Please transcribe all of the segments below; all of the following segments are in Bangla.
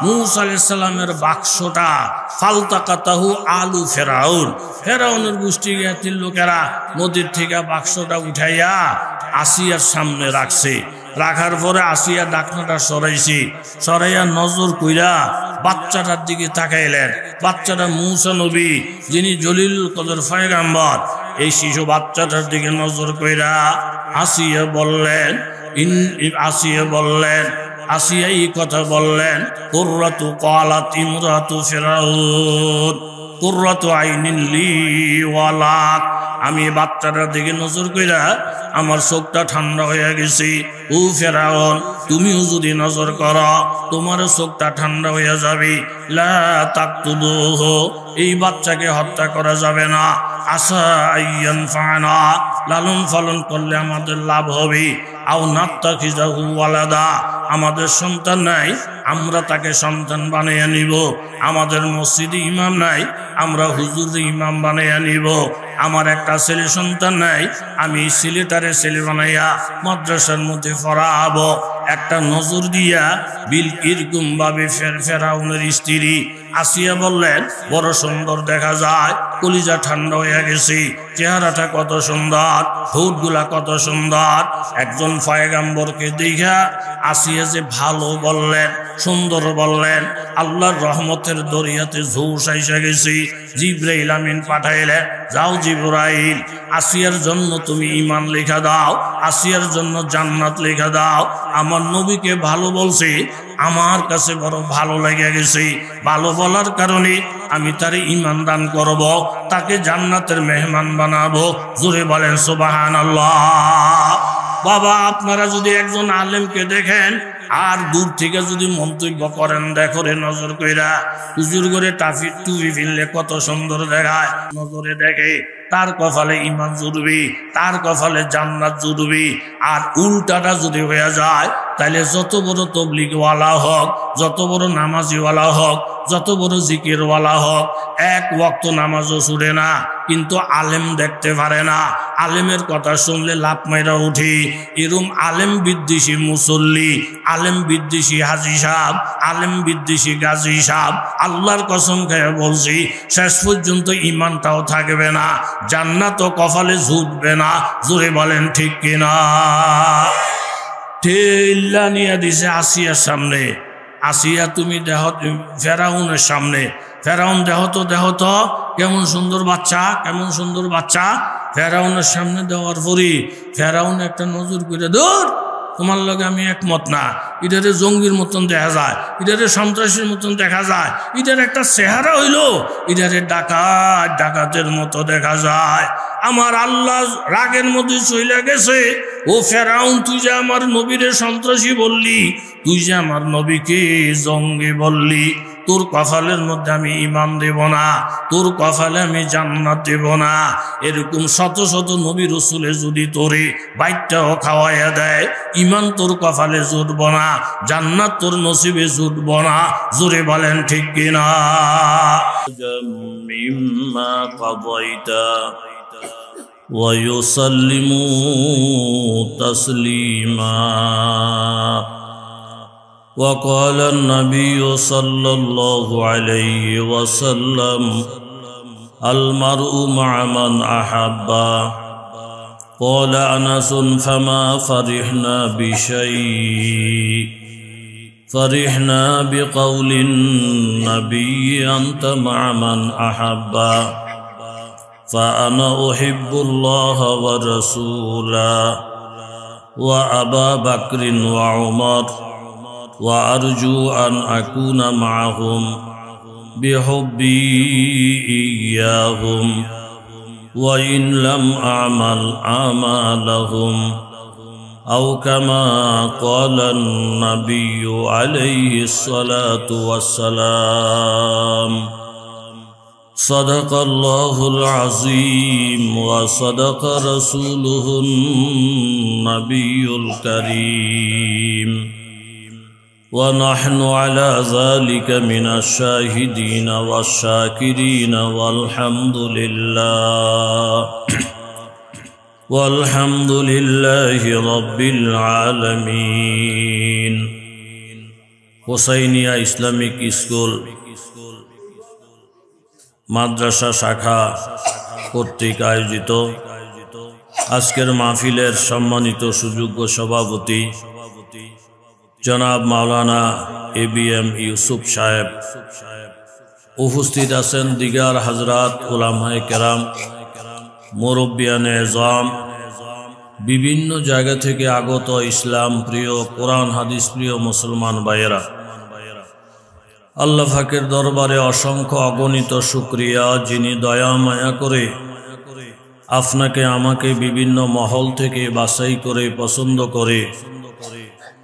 মূসা আলাইহিস সালামের বাক্সটা ফালতাকাতাহু আলু ফেরাউন, ফেরাউনের গোষ্ঠীর লোকেরা নদীর থেকে বাক্সটা উঠাইয়া আসিয়ার সামনে রাখছে। রাখার পরে আসিয়া ডাকনাটা সরাইয়া নজর কইরা বাচ্চাটার দিকে তাকাইলেন। বাচ্চাটা মূসা নবী, যিনি জলিলুল কদর পয়গম্বর, এই শিশু বাচ্চাটার দিকে নজর কইরা আসিয়া এই কথা বললেন, কুররাতু ক্বালাত ইমরাতু ফিরাউন কুররাতু আইনিন লি ওয়ালাক। আমি বাচ্চাটার দিকে নজর কইরা আমার চোখটা ঠান্ডা হয়ে গেছি। ও ফেরাউন, তুমিও যদি নজর করো তোমার চোখটা ঠান্ডা হয়ে যাবে। লা তাকতুলুহু, এই বাচ্চাকে হত্যা করা যাবে না। আসা আইয়ানফানা, লালন পালন করলে আমাদের লাভ হবে। আও নাত্তাখিযাহু ওয়ালাদা, আমাদের সন্তান নাই, আমরা তাকে সন্তান বানিয়ে নিব। আমাদের মসজিদে ইমাম নাই, আমরা হুজুরে ইমাম বানিয়ে নিব। আমার একটা ছেলে সন্তান নাই, আমি ছেলেটারে ছেলে বানাইয়া মাদ্রাসার মধ্যে পড়াবো। একটা নজর দিয়া বিল এরকম ভাবে ফেরাউনের স্ত্রী আসিয়া বললেন, বড় সুন্দর দেখা যায়, কলিজা ঠান্ডা হয়ে গেছে, চেহারাটা কত সুন্দর, ঠোঁটগুলা কত সুন্দর। একজন পয়গম্বরকে দেখা আসিয়া যে ভালো বললেন, সুন্দর বললেন, আল্লাহর রহমতের দরিয়াতে ঝোঁস আইসা গেছি। জিবরাইল আমিন পাঠাইলেন, যাও জিবরাইল, আসিয়ার জন্য তুমি ঈমান লেখা দাও, আসিয়ার জন্য জান্নাত লেখা দাও। আমার নবীকে ভালো বলছি, আমার কাছে বড় ভালো লেগে গেছে। ভালো বলার কারণে আমি তারে ঈমান দান করব, তাকে জান্নাতের মেহমান বানাবো। জোরে বলেন সুবহানাল্লাহ। বাবা, আপনারা যদি একজন আলেমকে দেখেন আর দূর থেকে যদি মন্তব্য করেন, দেখো রে নজর কইরা, হুজুর করে টুপি ফিরলে কত সুন্দর দেখায়, নজরে দেখে তার কপালে ঈমান জুড়বি, তার কপালে জান্নাত জুড়বি। আর উল্টাটা যদি হয়ে যায়, তাহলে যত বড় তবলিগওয়ালা হোক, যত বড় নামাজিওয়ালা হোক, যত বড় জিকিরওয়ালা হোক, এক ওয়াক্ত নামাজও ছুটে না, কিন্তু আলেম দেখতে পারে না। আলেমের কথা শুনলে লাফ মাইরা উঠি। এরম আলেম বিদ্বেষী মুসল্লি, আলেম বিদ্বেষী হাজি সাহেব, আলেম বিদ্বেষী গাজী সাহেব, আল্লাহর কসম খেয়ে বলছি, শেষ পর্যন্ত ঈমানটাও থাকবে না, জান্নাত ও কপালে জুটবে না। জোরে বলেন ঠিক কিনা? ঠেল্লা নিয়ে দিছে আসিয়ার সামনে। আসিয়া তুমি দেহ ফেরাউনের সামনে, ফেরাউন দেহ তো কেমন সুন্দর বাচ্চা, কেমন সুন্দর বাচ্চা। ফেরাউনের সামনে দেওয়ার পরই ফেরাউন একটা নজর করে, দূর, তোমার লগে আমি একমত না। এটারে জঙ্গির মতন দেখা যায়, এটারে সন্ত্রাসীর মতন দেখা যায়, এটার একটা চেহারা হইল, এটারে ডাকাতের মতো দেখা যায়। আমার আল্লাহ রাগের মধ্যে চলে গেছে। ও ফেরাউন, তুই যে আমার নবীরে সন্ত্রাসী বললি, তুই যে আমার নবীকে জঙ্গি বললি, তোর কপালের মধ্যে আমি ঈমান দেব না, তোর কপালে আমি জান্নাত দেব না। এরকম শত শত নবী রাসূলে যদি তোরে বাইকটাও খাওয়াইয়া দেয়, ঈমান তোর কপালে জুটব না, জান্নাত তোর নসিবে জুটব না। জোরে বলেন ঠিক কিনা? মিম্মা কাদাইতা ওয়া ইউসাল্লিমু তাসলিমা। وقال النبي صلى الله عليه وسلم المرء مع من أحب. قال أنس فما فرحنا بشيء، فرحنا بقول النبي أنت مع من أحب. فأنا أحب الله ورسوله وأبا بكر وعمر، وأرجو أن أكون معهم بحبي إياهم، وإن لم أعمل أعمالهم، أو كما قال النبي عليه الصلاة والسلام. صدق الله العظيم وصدق رسوله النبي الكريم، ونحن على ذلك من الشاهدين والشاكرين، والحمد لله رب العالمين. হোসাইনিয়া ইসলামিক স্কুল মাদ্রাসা শাখা কর্তৃক আয়োজিত আজকের মাহফিলের সম্মানিত সুযোগ্য সভাপতি জনাব মাওলানা ABM ইউসুফ সাহেব, উপস্থিত আছেন দিগার হযরত উলামায়ে কেরাম, মুরব্বিয়ানে এজাম, বিভিন্ন জায়গা থেকে আগত ইসলাম প্রিয়, কোরআন হাদিস প্রিয় মুসলমান ভাইয়েরা, আল্লাহ পাকের দরবারে অসংখ্য অগণিত শুকরিয়া, যিনি দয়া মায়া করে আপনাকে আমাকে বিভিন্ন মহল থেকে বাছাই করে পছন্দ করে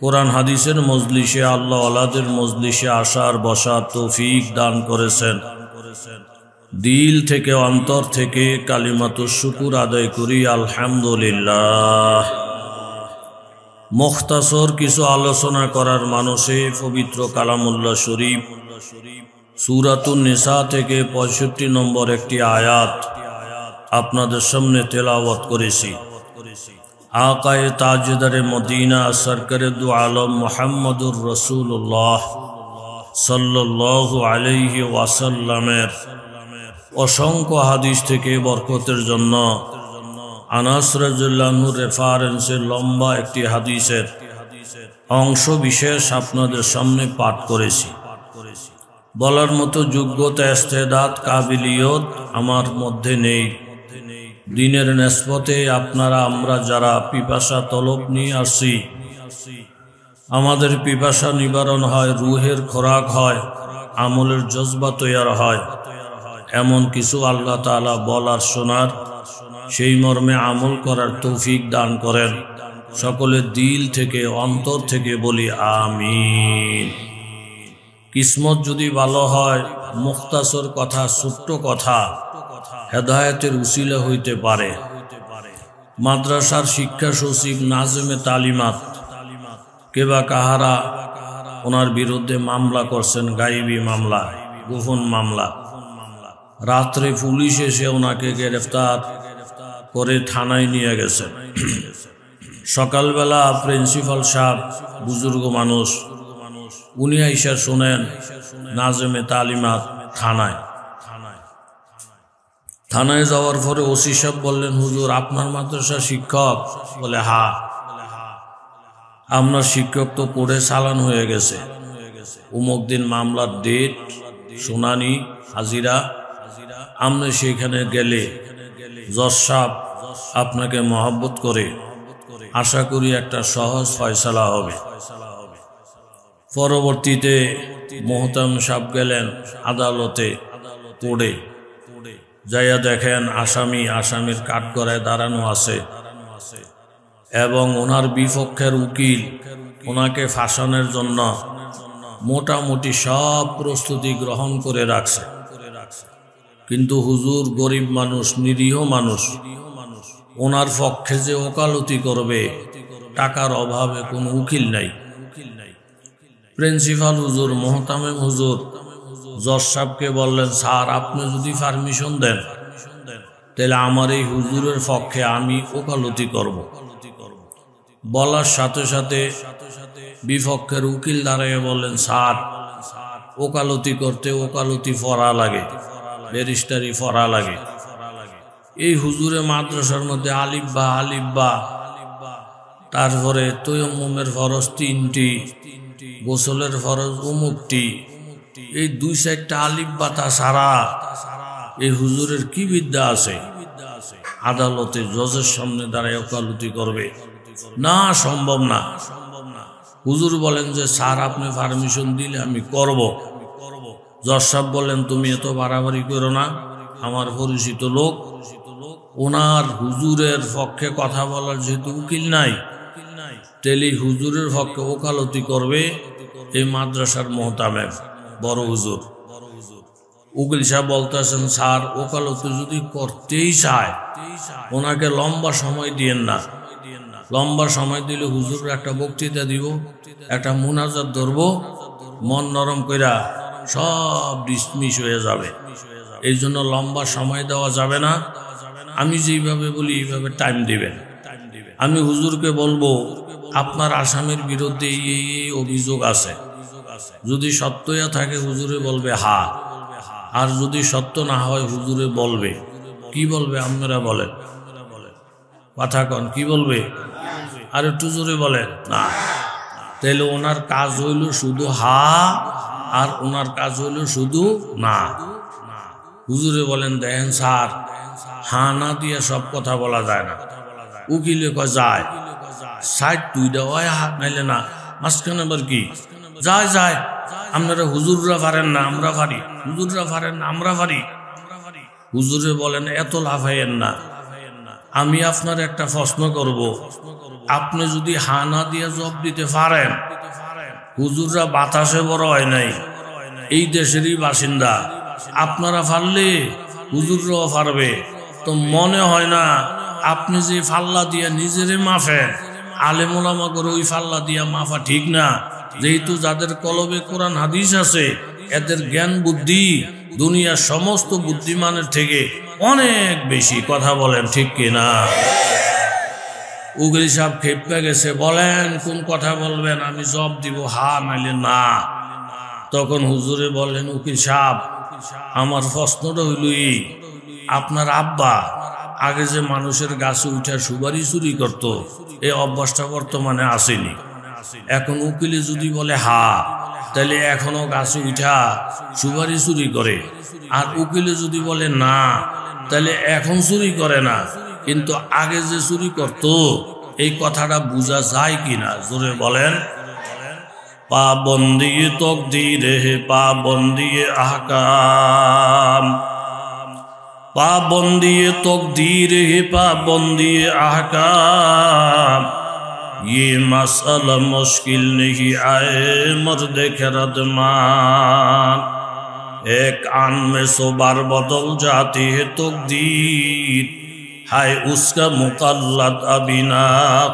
কোরআন হাদিসের মজলিসে, আল্লাহ ওয়ালাদের মজলিসে আসার বসার তৌফিক দান করেছেন। দিল থেকে অন্তর থেকে কালিমাতুশ শুকুর আদায় করি আলহামদুলিল্লাহ। মুখতাসর কিছু আলোচনা করার মানুষে পবিত্র কালামুল্লাহ শরীফ সূরাতুন নিসা থেকে 65 নম্বর একটি আয়াত আপনাদের সামনে তেলাওয়াত করেছি। আকায়ে তাজদারে মদিনা সরকারে দু আলম মুহাম্মদুর রাসূলুল্লাহ সাল্লাল্লাহু আলাইহি ওয়াসাল্লামের অসংখ্য হাদিস থেকে বরকতের জন্য আনাস রাদিয়াল্লাহু আনহু রেফারেন্সের লম্বা একটি হাদিসের অংশ বিশেষ আপনাদের সামনে পাঠ করেছি। বলার মতো যোগ্যতা, ইস্তেদাদ, কাবিলিয়ত আমার মধ্যে নেই। দিনের নেসবতে আপনারা আমরা যারা পিপাসা তলব নিয়ে আসি, আমাদের পিপাসা নিবারণ হয়, রুহের খোরাক হয়, আমলের জজবা তৈয়ার হয়, এমন কিছু আল্লাহ তাআলা বলার শোনার, সেই মর্মে আমল করার তৌফিক দান করেন। সকলের দিল থেকে অন্তর থেকে বলি আমিন। কিসমত যদি ভালো হয়, মুখতাসর কথা, ছোট্ট কথা হেদায়েতের উসিলা হইতে পারে। মাদ্রাসার শিক্ষা সচিব নাজমে তালিমাত কেবা কাহারা ওনার বিরুদ্ধে মামলা করছেন, গায়েবী মামলা, গোপন মামলা। রাত্রে পুলিশ এসে ওনাকে গ্রেফতার করে থানায় নিয়ে গেছেন। সকালবেলা প্রিন্সিপাল সাহেব, বুজুর্গ মানুষ, উনি আইসা শোনেন নাজমে তালিমাত থানায় যাওয়ার পরে ওসি সাহেব বললেন, হুজুর আপনার মাদ্রাসা শিক্ষক? বলে হ্যাঁ। আপনার শিক্ষক তো পড়ে চালান হয়ে গেছে, অমুক দিন মামলার ডেট, শুনানি, হাজিরা, আপনি সেখানে গেলে জজ সাহেব আপনাকে মহব্বত করে আশা করি একটা সহজ ফয়সালা হবে। পরবর্তীতে মোহতাম সাহেব গেলেন আদালতে, পড়ে যাইয়া দেখেন আসামির কাঠগড়ায় দাঁড়ানো আছে এবং ওনার বিপক্ষের উকিল ওনাকে ফাঁসানোর জন্য মোটামুটি সব প্রস্তুতি গ্রহণ করে রাখছে। কিন্তু হুজুর গরিব মানুষ, নিরীহ মানুষ, ওনার পক্ষে যে ওকালতি করবে টাকার অভাবে কোনো উকিল নাই। প্রিন্সিপাল হুজুর, মোহতামেম হুজুর জজ সাহেবকে বললেন, স্যার আপনি যদি পারমিশন দেন তাহলে আমার এই হুজুরের পক্ষে আমি ওকালতি করব। বলার সাথে সাথে বিপক্ষের উকিল দাঁড়িয়ে বললেন, স্যার ওকালতি করতে ওকালতি পড়া লাগে, ব্যারিস্টারি পড়া লাগে। এই হুজুরে মাদ্রাসার মধ্যে আলিফবা, তারপরে তৈয়ম্মুমের ফরজ 3টি, গোসলের ফরজ অমুকটি, এই 2-4টা আলিফবা তা সারা এই হুজুরের কি বিদ্যা আছে? আদালতে জজের সামনে দাঁড়ায় ওকালতি করবে? না, সম্ভব না। হুজুর বলেন যে স্যার আপনি পারমিশন দিলে আমি করব। জজ সাহেব বললেন, তুমি এত বাড়াবাড়ি করো না, আমার পরিচিত লোক, ওনার হুজুরের পক্ষে কথা বলার যেহেতু উকিল নাই, তেলি হুজুরের পক্ষে ওকালতি করবে এই মাদ্রাসার মোহতামেম বড় হুজুর। উকিল সাহেব বলতেছেন, স্যার ওকালতি যদি করতেই চায় ওনাকে লম্বা সময় দিয়েন না। লম্বা সময় দিলে হুজুরের একটা বক্তৃতা দিব, একটা মুনাজাত ধরব, মন নরম কইরা সব ডিসমিস হয়ে যাবে। এই জন্য লম্বা সময় দেওয়া যাবে না। আমি যেইভাবে বলি এইভাবে টাইম দিবেন। আমি হুজুরকে বলবো আপনার আসামির বিরুদ্ধে এই অভিযোগ আছে, যদি সত্য থাকে হুজুরে বলবে হা, আর যদি সত্য না হয় হুজুরে বলবে কি বলবে? আপনারা বলেন, কথা কন, কি বলবে? আর একটু জোরে বলেন না। তাহলে ওনার কাজ হইল শুধু হা, আর ওনার কাজ হইল শুধু না। হুজুরে বলেন দেখেন স্যার, হা না দিয়ে সব কথা বলা যায় না। উকিলে কয় যায়, সাইড দুইটা হয় হাত নাইলে না, মাঝখানে আবার কি যায় যায়। আপনারা হুজুররা পারেন না, আমরা পারি। হুজুররা পারেন না, আমরা পারি। হুজুরে বলেন এত লাফাইয়েন না, আমি আপনার একটা প্রশ্ন করব, আপনি যদি হা না দিয়ে জবাব দিতে পারেন, হুজুররা বাতাসে বড় হয় নাই, এই দেশেরই বাসিন্দা, আপনারা পারলে হুজুররাও পারবে। তো মনে হয় না আপনি যে ফাল্লা দিয়া নিজেরে মাফেন, আলেম ওলামা করে ওই ফাল্লা দিয়া মাফা ঠিক না। যেহেতু যাদের কলবে কোরআন হাদিস আছে, এদের জ্ঞান বুদ্ধি দুনিয়ার সমস্ত বুদ্ধিমানের থেকে অনেক বেশি। কথা বলেন ঠিক কিনা? উকিল সাহেব খেপে গেছে, বলেন কোন কথা বলবেন, আমি জবাব দিব হা নাইলে না। তখন হুজুরে বললেন, উকিল সাহেব আমার প্রশ্নটা হইল আপনার আব্বা আগে যে মানুষের গাছে উঠা সুপারি চুরি করত, এই অভ্যাসটা বর্তমানে আসেনি। এখন উকিলে যদি বলে হা, তাহলে এখনো গাছে উঠা সুপারি চুরি করে। আর উকিলে যদি বলে না, তাহলে এখন চুরি করে না, কিন্তু আগে যে চুরি করত, এই কথাটা বোঝা যায় কিনা? জোরে বলেন। পাবন্দি তকদিরে পাবন্দি আহকাম, पाबंदी तकदीर है पाबंदी अहकाम, ये मसला मुश्किल नहीं आए मर्द खिरदमान। एक आन में सौ बार बदल जाती है तकदीर, हाय उसका मुकल्लद अभी ना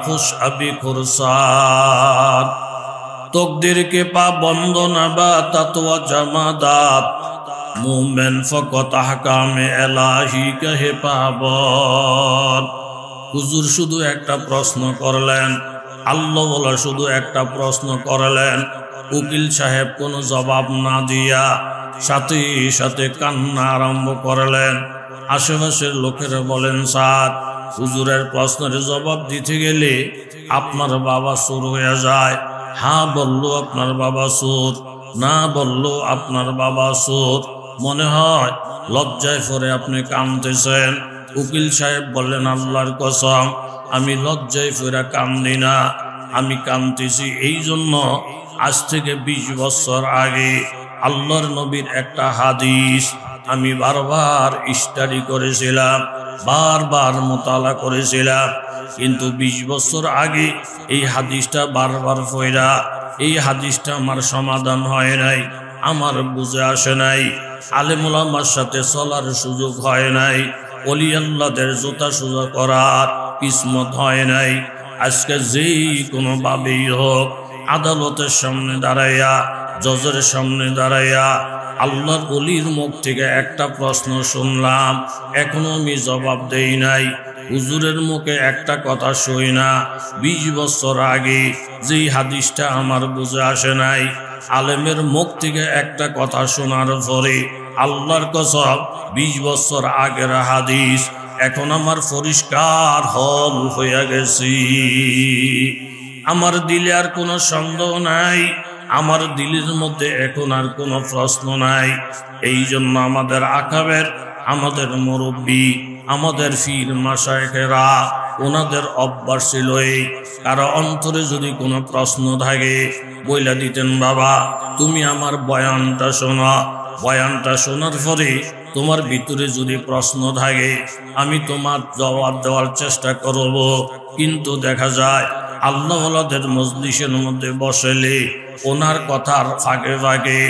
खुश अभी खुरसान। तकदीर के पाबंद नबातात व जमादात, मोमेन फकत আহকামে এলাহি কহে পাবন। হুজুর শুধু একটা প্রশ্ন করলেন, আল্লাহ বলা শুধু একটা প্রশ্ন করলেন। উকিল সাহেব কোনো জবাব না দিয়া সাথে সাথে কান্না আরম্ভ করলেন। আশেপাশের লোকেরা বলেন, স্যার হুজুরের প্রশ্নের জবাব দিতে গেলে আপনার বাবা চোর হয়ে যায়। হ্যাঁ বললো আপনার বাবা চোর, না বললো আপনার বাবা চোর। মনে হয় লজ্জায় পরে আপনি কাঁদতেছেন। উকিল সাহেব বললেন, আল্লাহর কসম আমি লজ্জায় পরে কাঁদি না, আমি কাঁদতেছি এই জন্য আজ থেকে 20 বছর আগে আল্লাহর নবীর একটা হাদিস আমি বারবার স্টাডি করেছিলাম, বারবার মোতালা করেছিলাম, কিন্তু 20 বছর আগে এই হাদিসটা বারবার পড়া, এই হাদিসটা আমার সমাধান হয় নাই, আমার বুঝে আসে নাই। আলেম ওলামার সাথে চলার সুযোগ হয় নাই, ওলি আল্লাহদের জোতা সোজা করার কিসমত হয় নাই। আজকে যেই কোনো ভাবেই হোক আদালতের সামনে দাঁড়াইয়া, জজের সামনে দাঁড়াইয়া আল্লাহর ওলির মুখ থেকে একটা প্রশ্ন শুনলাম, এখনো আমি জবাব দেই নাই। হুজুরের মুখে একটা কথা শুই না, 20 বছর আগে যেই হাদিসটা আমার বুঝে আসে নাই, আলেমের মুখ থেকে একটা কথা শোনার পরে আল্লাহর কসম 20 বছর আগের হাদিস এখন আমার পরিষ্কার হল হয়ে গেছে। আমার দিলে আর কোনো সন্দেহ নাই, আমার দিলের মধ্যে এখন আর কোনো প্রশ্ন নাই। এই জন্য আমাদের আকাবের, আমাদের মুরব্বী, আমাদের পীর মাশায়েখেরা ওনাদের অভ্যাস ছিল এই, কারো অন্তরে যদি কোনো প্রশ্ন থাকে বইলা দিতেন, বাবা তুমি আমার বয়ানটা শোনো, বয়ানটা শোনার পরে তোমার ভিতরে যদি প্রশ্ন থাকে আমি তোমার জবাব দেওয়ার চেষ্টা করব। কিন্তু দেখা যায় আল্লাহওয়ালাদের মজলিসের মধ্যে বসলে ওনার কথার ফাঁকে ফাঁকে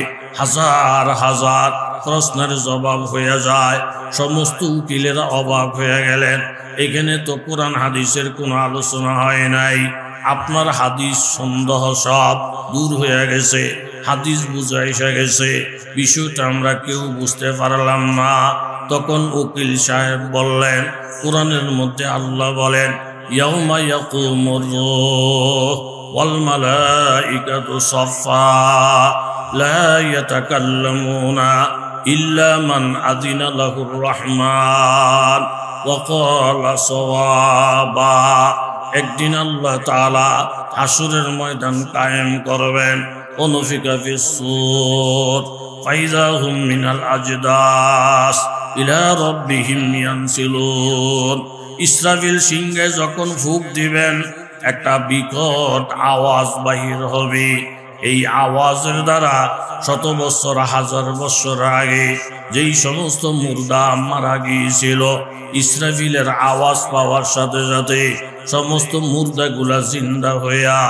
হাজার হাজার প্রশ্নের জবাব হয়ে যায়। সমস্ত উকিলেরা অবাক হয়ে গেলেন, এখানে তো কোরআন হাদিসের কোনো আলোচনা হয় নাই, আপনার হাদিস সন্দেহ সব দূর হয়ে গেছে, হাদিস বুঝা এসে গেছে, বিষয়টা আমরা কেউ বুঝতে পারলাম না। তখন উকিল সাহেব বললেন, কোরআনের মধ্যে আল্লাহ বলেন, ইয়াউমা ইয়াকুমুর রূহ ওয়াল মালাইকাতু সাফফা লা ইয়াতাকাল্লামুনা ইল্লা মান আযিনা লাহুর রাহমান ওয়া ক্বালা সাওয়াবা। একদিন আল্লাহ তাআলা হাসরের ময়দান কায়েম করবেন। অনুফিকা ফিস সূর ফাইযা হুম মিনাল আজদাস ইলা রাব্বিহিম ইয়ানসিলুন। ইসরাফিল সিংহে যখন ফুঁক দিবেন একটা বিকট আওয়াজ বাহির হবে। এই আওয়াজের দ্বারা শত বছর হাজার বছর আগে যেই সমস্ত মুর্দা মারা গিয়েছিল, ইসরাফিলের আওয়াজ পাওয়ার সাথে সাথে সমস্ত মুর্দাগুলা জিন্দা হইয়া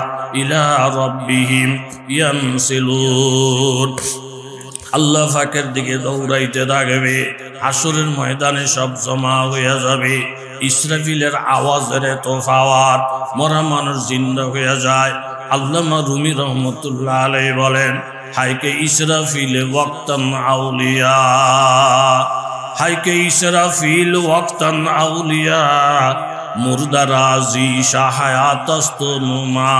ইলা রাব্বিহিম ইয়ানসিলুন, আল্লাহ পাকের দিকে দৌড়াইতে থাকবে। হাসরের ময়দানে সব জমা হইয়া যাবে। ইসরাফিলের আওয়াজের তফাওয়াত, মরা মানুষ জিন্দা হইয়া যায়। আল্লামা রুমি রহমতুল্লাহ আলাইহি বলেন, হাইকে ইসরাফিল ওয়াক্তান আউলিয়া, হাইকে ইসরাফিল ওয়াক্তান আউলিয়া, মুর্দারা জি শাহায়াতস্তুমা,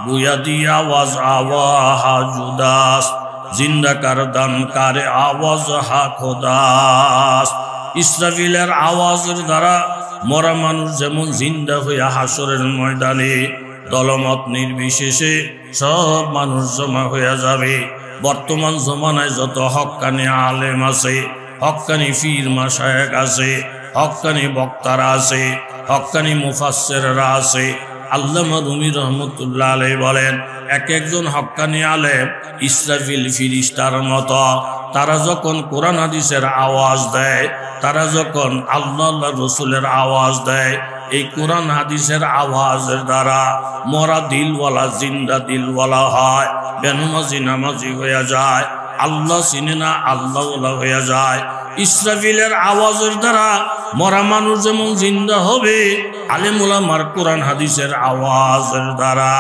বুয়াদি আওয়াজ আওয়াহা জুদাস, জিন্দা কারদান কারে আওয়াজ হা খোদাস। ইসরাফিলের আওয়াজের দ্বারা মরা মানুষ যেমন জিন্দা হইয়া হাসরের ময়দানে দলমত নির্বিশেষে সব মানুষ জমা হইয়া যাবে। বর্তমান জমানায় যত হক্কানি আলেম আছে, হক্কানি পীর মাশায়েখ আছে, হক্কানি বক্তারা আছে, হক্কানি মুফাসসিররা আছে, আল্লামা রুমি রহমতুল্লাহ আলাইহি বলেন, এক একজন হক্কানি আলেম ইসরাফিল ফিরিস্তার মতো। তারা যখন কোরআন হাদিসের আওয়াজ দেয়, তারা যখন আল্লাহ রসুলের আওয়াজ দেয়, এই কোরআন হাদিসের আওয়াজের দ্বারা মরা দিলওয়ালা জিন্দা দিলওয়ালা হয়, বেনামাজি নামাজি হইয়া যায়, আল্লাহ চিনে না আল্লাহওয়ালা হইয়া যায়। ইসরাফিলের আওয়াজের দ্বারা মরা মানুষ যেমন জিন্দা হবে, আলেম ওলামার কোরআন হাদিসের আওয়াজের দ্বারা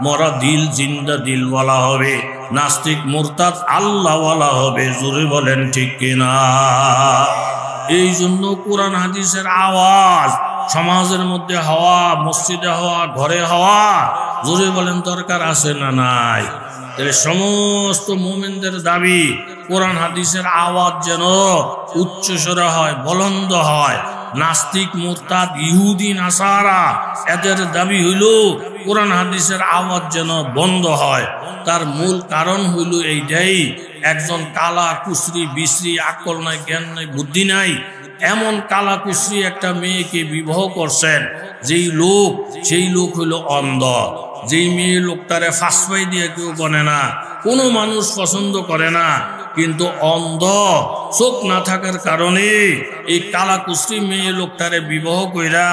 মরা দিল জিন্দা দিলওয়ালা হবে, নাস্তিক মুরতাদ আল্লাহওয়ালা হবে। জোরে বলেন ঠিক কিনা? এই জন্য কোরআন হাদিসের আওয়াজ সমাজের মধ্যে হওয়া, মসজিদে হওয়া, ঘরে হওয়া, জোরে বলেন দরকার আছে না নাই? তাহলে সমস্ত মুমিনদের দাবি কোরআন হাদিসের আওয়াজ যেন উচ্চস্বরে হয়, বুলন্দ হয়। নাস্তিক মুরতাদ ইহুদি নাসারা এদের দাবি হইল কোরআন হাদিসের আওয়াজ যেন বন্ধ হয়। তার মূল কারণ হইল এইটাই, একজন কালা কুসরি বিশ্রী, আকল নাই, জ্ঞান নাই, বুদ্ধি নাই, এমন কালা কুসরি একটা মেয়েকে বিবাহ করছেন। যেই লোক, সেই লোক হইল অন্ধ। যেই মেয়ে লোকটারে ফাঁসপাই দিয়ে কেউ বনে না, কোনো মানুষ পছন্দ করে না, কিন্তু অন্ধ, চোখ না থাকার কারণে এই কালা কুসরি মেয়ে লোকটারে বিবাহ কইরা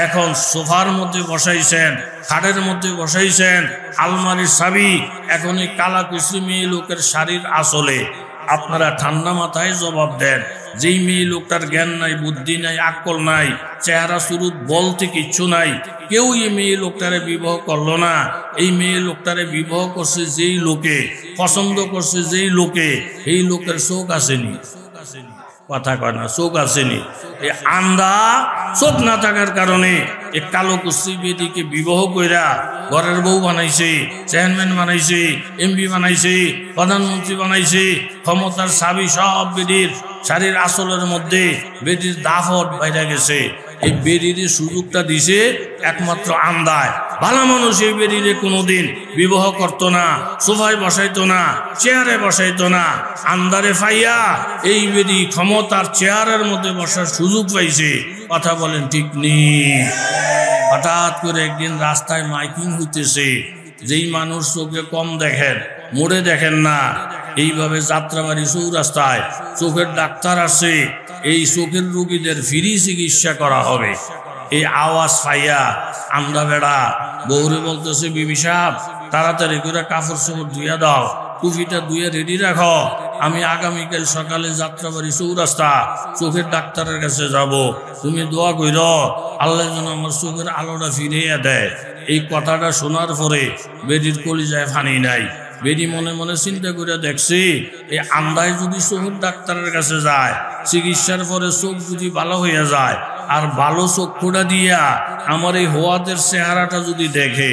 এখন সোফার মধ্যে বসাইছেন, খাটের মধ্যে বসাইছেন, আলমারির চাবি এখন এই কালা কুসরি মেয়ে লোকের শাড়ির আসলে। আপনারা ঠান্ডা মাথায় জবাব দেন, যেই মেয়ে লোকটার জ্ঞান নাই, বুদ্ধি নাই, আকল নাই, চেহারা সুরুত বলতে কিচ্ছু নাই, কেউ এই মেয়ে লোকটারে বিবাহ করলো না। এই মেয়ে লোকটারে বিবাহ করছে যেই লোকে, পছন্দ করছে যেই লোকে, এই লোকের চোখ আসেনি, কথা কয় না, চোখ আসেনি। এই আন্ধা, চোখ না থাকার কারণে এই কালো কুসরি বেদিকে বিবাহ কইরা ঘরের বউ বানাইছে, চেয়ারম্যান বানাইছে, এমপি বানাইছে, প্রধানমন্ত্রী বানাইছে, ক্ষমতার চাবি সব বেদির শাড়ির আসলের মধ্যে, বেদির দাফট বাইরে গেছে। এই বেদির সুযোগটা দিছে একমাত্র আন্ধায়। ভালো মানুষ এই বেদিরে কোনোদিন বিবাহ করতো না, সোফায় বসাইতো না, চেয়ারে বসাইতো না। আন্ধারে ফাইয়া এই বেদি ক্ষমতার চেয়ারের মধ্যে বসার সুযোগ পাইছে। কথা বলেন ঠিক নেই? হঠাৎ করে একদিন রাস্তায় মাইকিং হইতেছে, যেই মানুষ চোখে কম দেখেন, মোড়ে দেখেন না, এইভাবে যাত্রাবাড়ি চৌরাস্তায় চোখের ডাক্তার আছে, এই চোখের রোগীদের ফ্রি চিকিৎসা করা হবে। এই আওয়াজ পাইয়া আমরা বেড়া বউরে বলতেছে, বিবি সাহেব তাড়াতাড়ি করে কাপড় চোপড় ধুইয়া দাও, টুপিটা ধুয়ে রেডি রাখো, আমি আগামীকাল সকালে যাত্রাবাড়ি চৌরাস্তা চোখের ডাক্তারের কাছে যাব, তুমি দোয়া কইর আল্লাহ যেন আমার চোখের আলোটা ফিরিয়ে দেয়। এই কথাটা শোনার পরে বেদির কলিজায় ফানি নাই। বেদি মনে মনে চিন্তা করে দেখছি, এই আন্দায় যদি চোখের ডাক্তারের কাছে যায়, চিকিৎসার পরে চোখ যদি ভালো হইয়া যায়, আর ভালো চক্ষুটা দিয়া আমার এই হোয়াদের চেহারাটা যদি দেখে,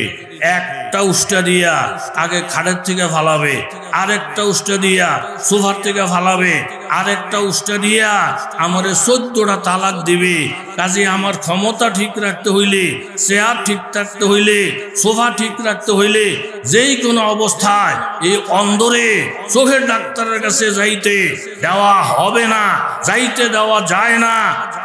একটা উষ্টা দিয়া আগে খাটের থেকে ফালাবে, আরেকটা উষ্টা দিয়া সোফার থেকে ফালাবে, আরেকটা উষ্টা দিয়া আমারে 14টা তালাক দিবে। কাজে আমার ক্ষমতা ঠিক রাখতে হইলে, চেয়ার ঠিক রাখতে হইলে, সোফা ঠিক রাখতে হইলে যেই কোনো অবস্থায় এই অন্দরে চোখের ডাক্তারের কাছে যাইতে দেওয়া হবে না, যাইতে দেওয়া যায় না।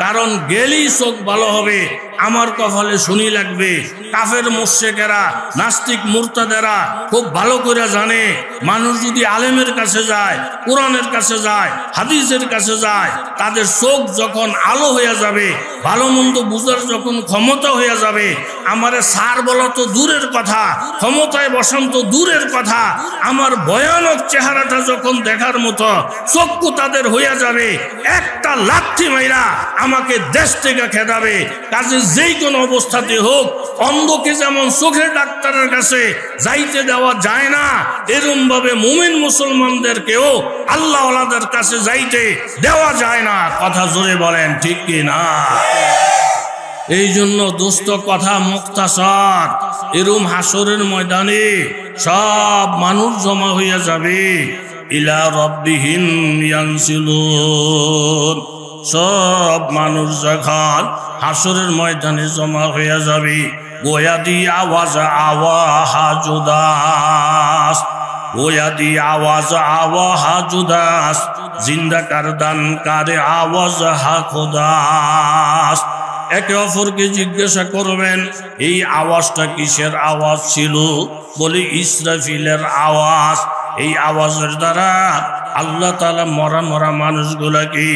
কারণ গেলেই চোখ ভালো হবে, আমার কপালে শনি লাগবে। কাফের মুশরিকেরা, নাস্তিক মুরতাদেরা খুব ভালো করে জানে, মানুষ যদি আলেমের কাছে যায়, কোরআনের কাছে যায়, হাদিসের কাছে যায়, তাদের চোখ যখন আলো হয়ে যাবে, ভালো মন্দ বুঝার যখন ক্ষমতা হয়ে যাবে, আমারে সার বলা তো দূরের কথা, ক্ষমতায় বসান তো দূরের কথা, আমার ভয়ানক চেহারাটা যখন দেখার মতো চক্ষু তাদের হয়ে যাবে, একটা লাথি মাইরা আমাকে দেশ থেকে খেদাবে। কাজে যেই কোনো অবস্থাতে হোক, অন্ধকে যেমন চোখের ডাক্তারের কাছে যাইতে দেওয়া যায় না, এরকম ভাবে মুমিন মুসলমানদেরকেও আল্লাহওয়ালাদের কাছে যাইতে দেওয়া যায় না। কথা জোরে বলেন ঠিক কি না? এই জন্য দোস্ত কথা মুক্তাসার, এরম হাসরের ময়দানে সব মানুষ জমা হইয়া যাবে। ইলা রাব্বিহিম ইয়ানসিলুন, সব মানুষ যখন হাসরের ময়দানে জমা হইয়া যাবে, গোয়া দি আওয়াজ আওয়াহা জুদাস, গোয়া দি আওয়াজ আওয়াহা জুদাস, জিন্দা কারদান কারে আওয়াজ হা খোদাস। একে অপরকে জিজ্ঞাসা করবেন, এই আওয়াজটা কিসের আওয়াজ ছিল? বলে ইসরাফিলের আওয়াজ। এই আওয়াজের দ্বারা আল্লাহ তাআলা মরা মরা মানুষগুলাকে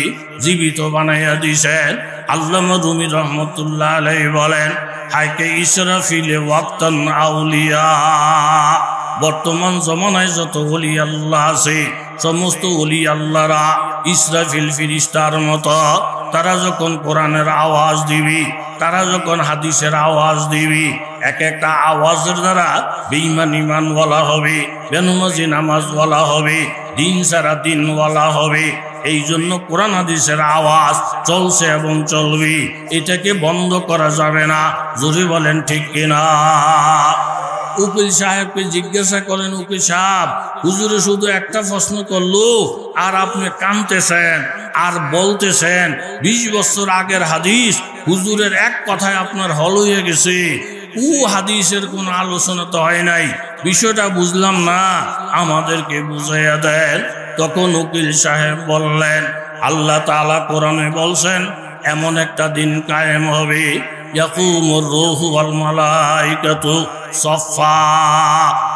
জীবিত বানাইয়া দিয়েছেন। আল্লামা রুমি রহমতুল্লাহ আলাইহি বলেন, হায়কে ইসরাফিলে ওয়াক্তান আউলিয়া, বর্তমান জমানায় যত ওলি আল্লাহ আছে, সমস্ত ওলি আল্লাহরা ইসরাফিল ফিরিস্তার মতো। তারা যখন কোরআনের আওয়াজ দিবি, তারা যখন হাদিসের আওয়াজ দিবি, এক একটা আওয়াজের দ্বারা বেঈমান ঈমান বলা হবে, বেনামাজি নামাজ বলা হবে, দিন সারা দিন বলা হবে। এই জন্য কোরআন হাদিসের আওয়াজ চলছে এবং চলবে, এটাকে বন্ধ করা যাবে না। জোরে বলেন ঠিক কিনা? উকিল সাহেবকে জিজ্ঞাসা করেন, উকিল সাহেব, হুজুরে শুধু একটা প্রশ্ন করলো আর আপনি কাঁদতেছেন আর বলতেছেন 20 বছর আগের হাদিস, হুজুরের এক কথায় আপনার হল হয়ে গেছে। হাদিসের কোনো আলোচনা তো হয় নাই, বিষয়টা বুঝলাম না, আমাদেরকে বুঝাইয়া দেন। তখন উকিল সাহেব বললেন, আল্লাহ তাআলা কোরআনে বলছেন, এমন একটা দিন কায়েম হবে, ইয়াকুমুর রূহু ওয়াল মালাইকাতু সফা,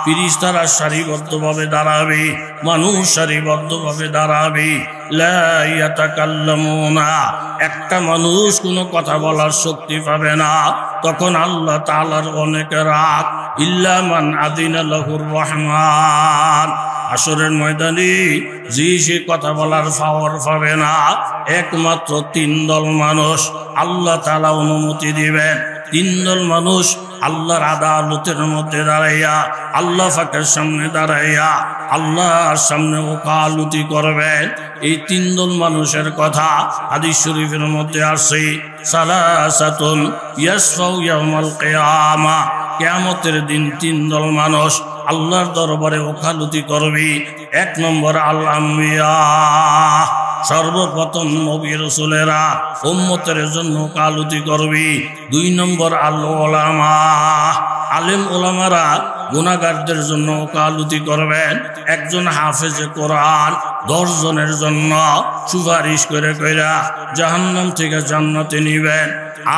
ফেরেশতারা সারিবদ্ধভাবে দাঁড়াবে, মানুষ সারিবদ্ধভাবে দাঁড়াবে। লা ইয়াতাকাল্লামুনা, একটা মানুষ কোনো কথা বলার শক্তি পাবে না। তখন আল্লাহ তাআলার অনেক রাগ, ইল্লা মান আযিনা লাহুর রহমান, হাসরের ময়দানে যে সে কথা বলার পাওয়ার পাবে না, একমাত্র 3 দল মানুষ আল্লাহ তাআলা অনুমতি দিবেন। 3 দল মানুষ আল্লাহর আদালতের মধ্যে দাঁড়াইয়া, আল্লাহ পাকের সামনে দাঁড়াইয়া আল্লাহর সামনে ওকালতি করবেন। এই 3 দল মানুষের কথা হাদিস শরীফের মধ্যে আছে, সালাসাতুন ইয়াসফাউ ইয়াউমাল কিয়ামা, কিয়ামতের দিন 3 দল মানুষ আল্লাহর দরবারে ওকালতি করবে। 1 নম্বর আল আম্বিয়া, সর্বপ্রথম নবী রাসূলেরা উম্মতের জন্য ওকালতি করবে। 2 নম্বর আল উলামা, আলেম ওলামারা গুনাহগারদের জন্য ওকালতি করবেন। একজন হাফেজে কোরআন 10 জনের জন্য সুপারিশ করে কইরা জাহান্নাম থেকে জান্নাতে নিবেন।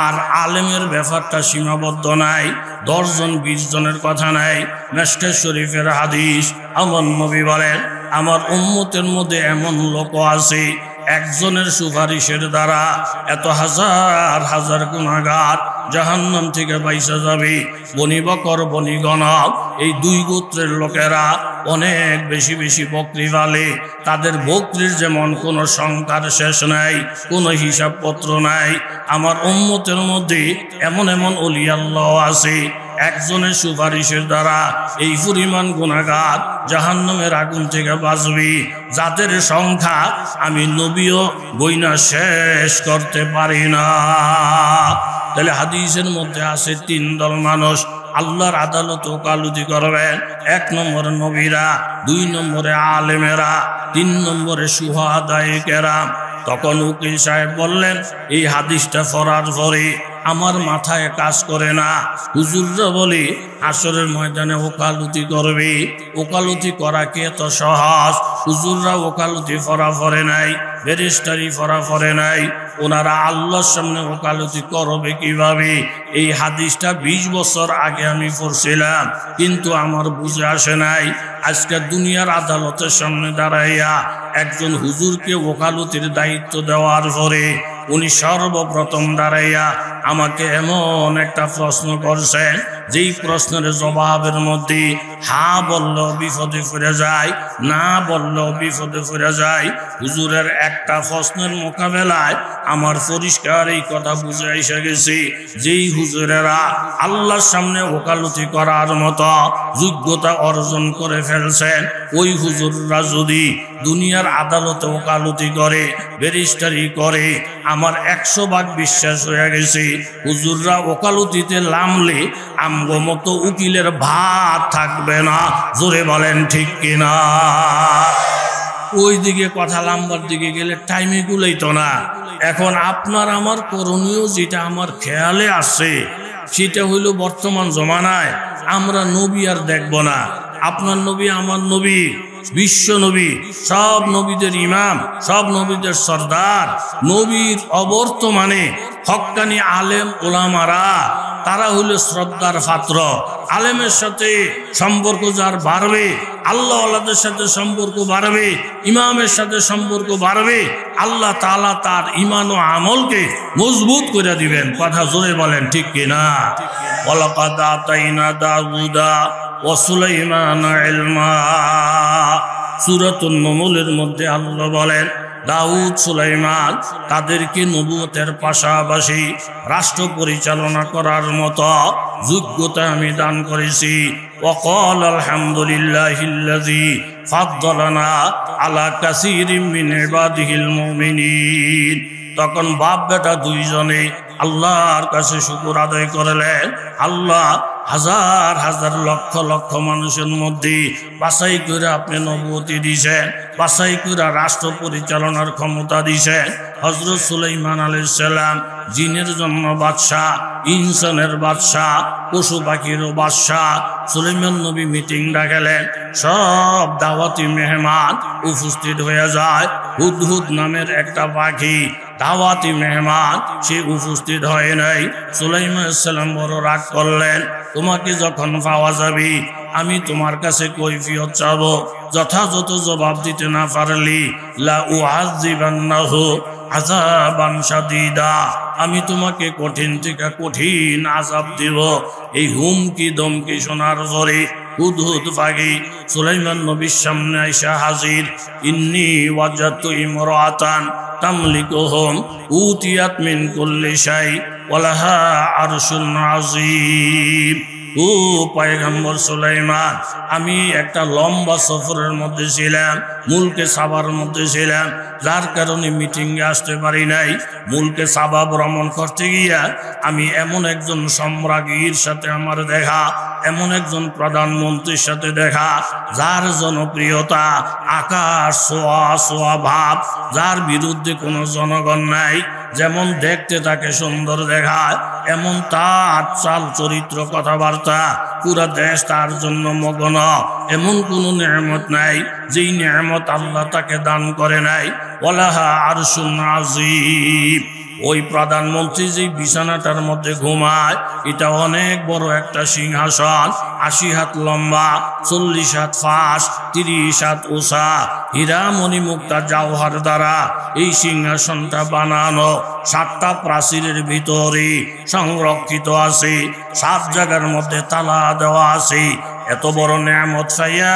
আর আলেমের ব্যাপারটা সীমাবদ্ধ নাই, 10 জন 20 জনের কথা নাই। মিশকাত শরীফের হাদিস, আমার নবী বলেন, আমার উম্মতের মধ্যে এমন লোক আছে, একজনের সুপারিশের দ্বারা এত হাজার হাজার গুনাহগার জাহান্নাম থেকে বাইসা যাবে। বনি বকর, বনি গণব, এই 2 গোত্রের লোকেরা অনেক বেশি বেশি বকরি পালে। তাদের বকরির যেমন কোনো সংখ্যার শেষ নাই, কোনো হিসাবপত্র নাই। আমার উম্মতের মধ্যে এমন এমন ওলি আল্লাহ আছে, একজনের সুপারিশের দ্বারা এই পরিমাণ গুনাহগার জাহান্নামের আগুন থেকে বাঁচবে, যাদের সংখ্যা আমি নবীও বইনা শেষ করতে পারি না। তাহলে হাদিসের মধ্যে আছে 3 দল মানুষ আল্লাহর আদালত ওকালতি করবেন। 1 নম্বরে নবীরা, 2 নম্বরে আলেমেরা, 3 নম্বরে শুহাদায়ে কেরাম। তখন উকিল সাহেব বললেন, এই হাদিসটা পড়ার পরে আমার মাথায় কাজ করে না। হুজুররা বলি আসরের ময়দানে ওকালতি করবে, ওকালতি করা কি এত সহজ? হুজুররা ওকালতি পড়া পড়ে নাই, ব্যারিস্টারি পড়া পড়ে নাই, ওনারা আল্লাহর সামনে ওকালতি করবে কিভাবে? এই হাদিসটা 20 বছর আগে আমি পড়ছিলাম, কিন্তু আমার বুঝে আসে নাই। আজকে দুনিয়ার আদালতের সামনে দাঁড়াইয়া একজন হুজুরকে ওকালতির দায়িত্ব দেওয়ার পরে উনি সর্বপ্রথম দাঁড়াইয়া আমাকে এমন একটা প্রশ্ন করছেন, যেই প্রশ্নের জবাবের মধ্যে হা বললেও বিপদে পড়ে যায়, না বললেও বিপদে পড়ে যায়। হুজুরের একটা প্রশ্নের মোকাবেলায় আমার পরিষ্কার এই কথা বুঝে এসে গেছে, যেই হুজুরেরা আল্লাহর সামনে ওকালতি করার মতো যোগ্যতা অর্জন করে ফেলছেন, ওই হুজুররা যদি দুনিয়ার আদালতে ওকালতি করে, ব্যারিস্টারি করে, আমার 100 ভাগ বিশ্বাস হয়ে গেছে হুজুররা ওকালতিতে নামলে আমগো মতো উকিলের ভাত থাকবে না। জোরে বলেন ঠিক কিনা? ওই দিকে কথা লম্বার দিকে গেলে টাইমে গুলাইতো না। এখন আপনার আমার করণীয় যেটা আমার খেয়ালে আসে, সেটা হইল বর্তমান জমানায় আমরা নবী আর দেখব না। আপনার নবী, আমার নবী, বিশ্ব নবী, সব নবীদের ইমাম, সব নবীদের সর্দার, নবীর অবর্তমানে হক্কানি আলেম ওলামারা, তারা হইল শ্রদ্ধার পাত্র। আলেমের সাথে সম্পর্ক যার বাড়বে, আল্লাহ আল্লাহদের সাথে সম্পর্ক বাড়বে, ইমামের সাথে সম্পর্ক বাড়বে, আল্লাহ তাআলা তার ঈমান ও আমলকে মজবুত করে দিবেন। কথা জোরে বলেন ঠিক কিনা? ওয়ালাকাদ আতাইনা দাউদা ওয়া সুলাইমানা ইলমা। সূরাতুন নমলের মধ্যে আল্লাহ বলেন, দাউদ সুলাইমান তাদেরকে নবুয়তের পাশাপাশি রাষ্ট্র পরিচালনা করার মতো যোগ্যতা আমি দান করেছি। ওয়াকাল আলহামদুলিল্লাহিল্লাযী ফাদ্দালানা আলা কাসীরিম মিন ইবাদিহিল মুমিনিন। তখন বাপ বেটা দুইজনে আল্লাহর কাছে শুকর আদায় করলেন। আল্লাহ হাজার হাজার লক্ষ লক্ষ মানুষের মধ্যে বাছাই করে আপনি নবুয়তি দিয়েছেন, বাছাই করে রাষ্ট্র পরিচালনার ক্ষমতা দিয়েছেন। হযরত সুলাইমান আলাইহিস সালাম জিনের জন্য বাদশাহ, ইনসানের বাদশাহ, পশু পাখিরও বাদশাহ। সুলাইমান নবী মিটিং ডাকলেন, সব দাওয়াতি মেহমান উপস্থিত হয়ে যায়। হুদহুদ নামের একটা পাখি দাওয়াতি মেহমান, সে উপস্থিত হয় নাই। সুলাইমান আলাইহিস সালাম বড় রাগ করলেন, তোমাকে যখন পাওয়া যাবে আমি তোমার কাছে কৈফিয়ত চাবো, যথাযথ জবাব দিতে না পারলি লা উআযিবান্নাহু আযাবান শাদীদা, আমি তোমাকে কঠিন থেকে কঠিন আযাব দিব। এই হুমকি দমকি শোনার পরে হুদহুদ পাখি সুলাইমান নবীর সামনে আইসা হাজির। ইন্নী ওয়াজাদতু ইমরাআতান তামলিকুহুম উতিয়াত মিন কুল্লি শাই ওয়া লাহা আরশুন আযীম। ও পয়গম্বর সুলাইমান, আমি একটা লম্বা সফরের মধ্যে ছিলাম, মুলকে সাবার মধ্যে ছিলাম, যার কারণে মিটিংয়ে আসতে পারি নাই। মুলকে সাবা ভ্রমণ করতে গিয়া আমি এমন একজন সম্রাজ্ঞীর সাথে আমার দেখা, এমন একজন প্রধানমন্ত্রীর সাথে দেখা, যার জনপ্রিয়তা আকাশ সোয়া সোয়া ভাব, যার বিরুদ্ধে কোনো জনগণ নাই। যেমন দেখতে তাকে সুন্দর দেখায়, এমন তার চাল চরিত্র কথাবার্তা, পুরা দেশ তার জন্য মগ্ন। এমন কোন নেয়ামত নাই যেই নেয়ামত আল্লাহ তাকে দান করে নাই। ওয়ালাহা আরশুন আযীম। ওই প্রধানমন্ত্রী যে বিছানাটার মধ্যে ঘুমায়, এটা অনেক বড় একটা সিংহাসন, 80 হাত লম্বা, 40 হাত ফাঁস, 30 হাত উঁচা, হীরা মণি মুক্তা জওহর দ্বারা এই সিংহাসনটা বানানো। 7টা প্রাচীরের ভিতরে সংরক্ষিত আছে, 7 জায়গার মধ্যে তালা দেওয়া আছে। এত বড় নেয়ামত পাইয়া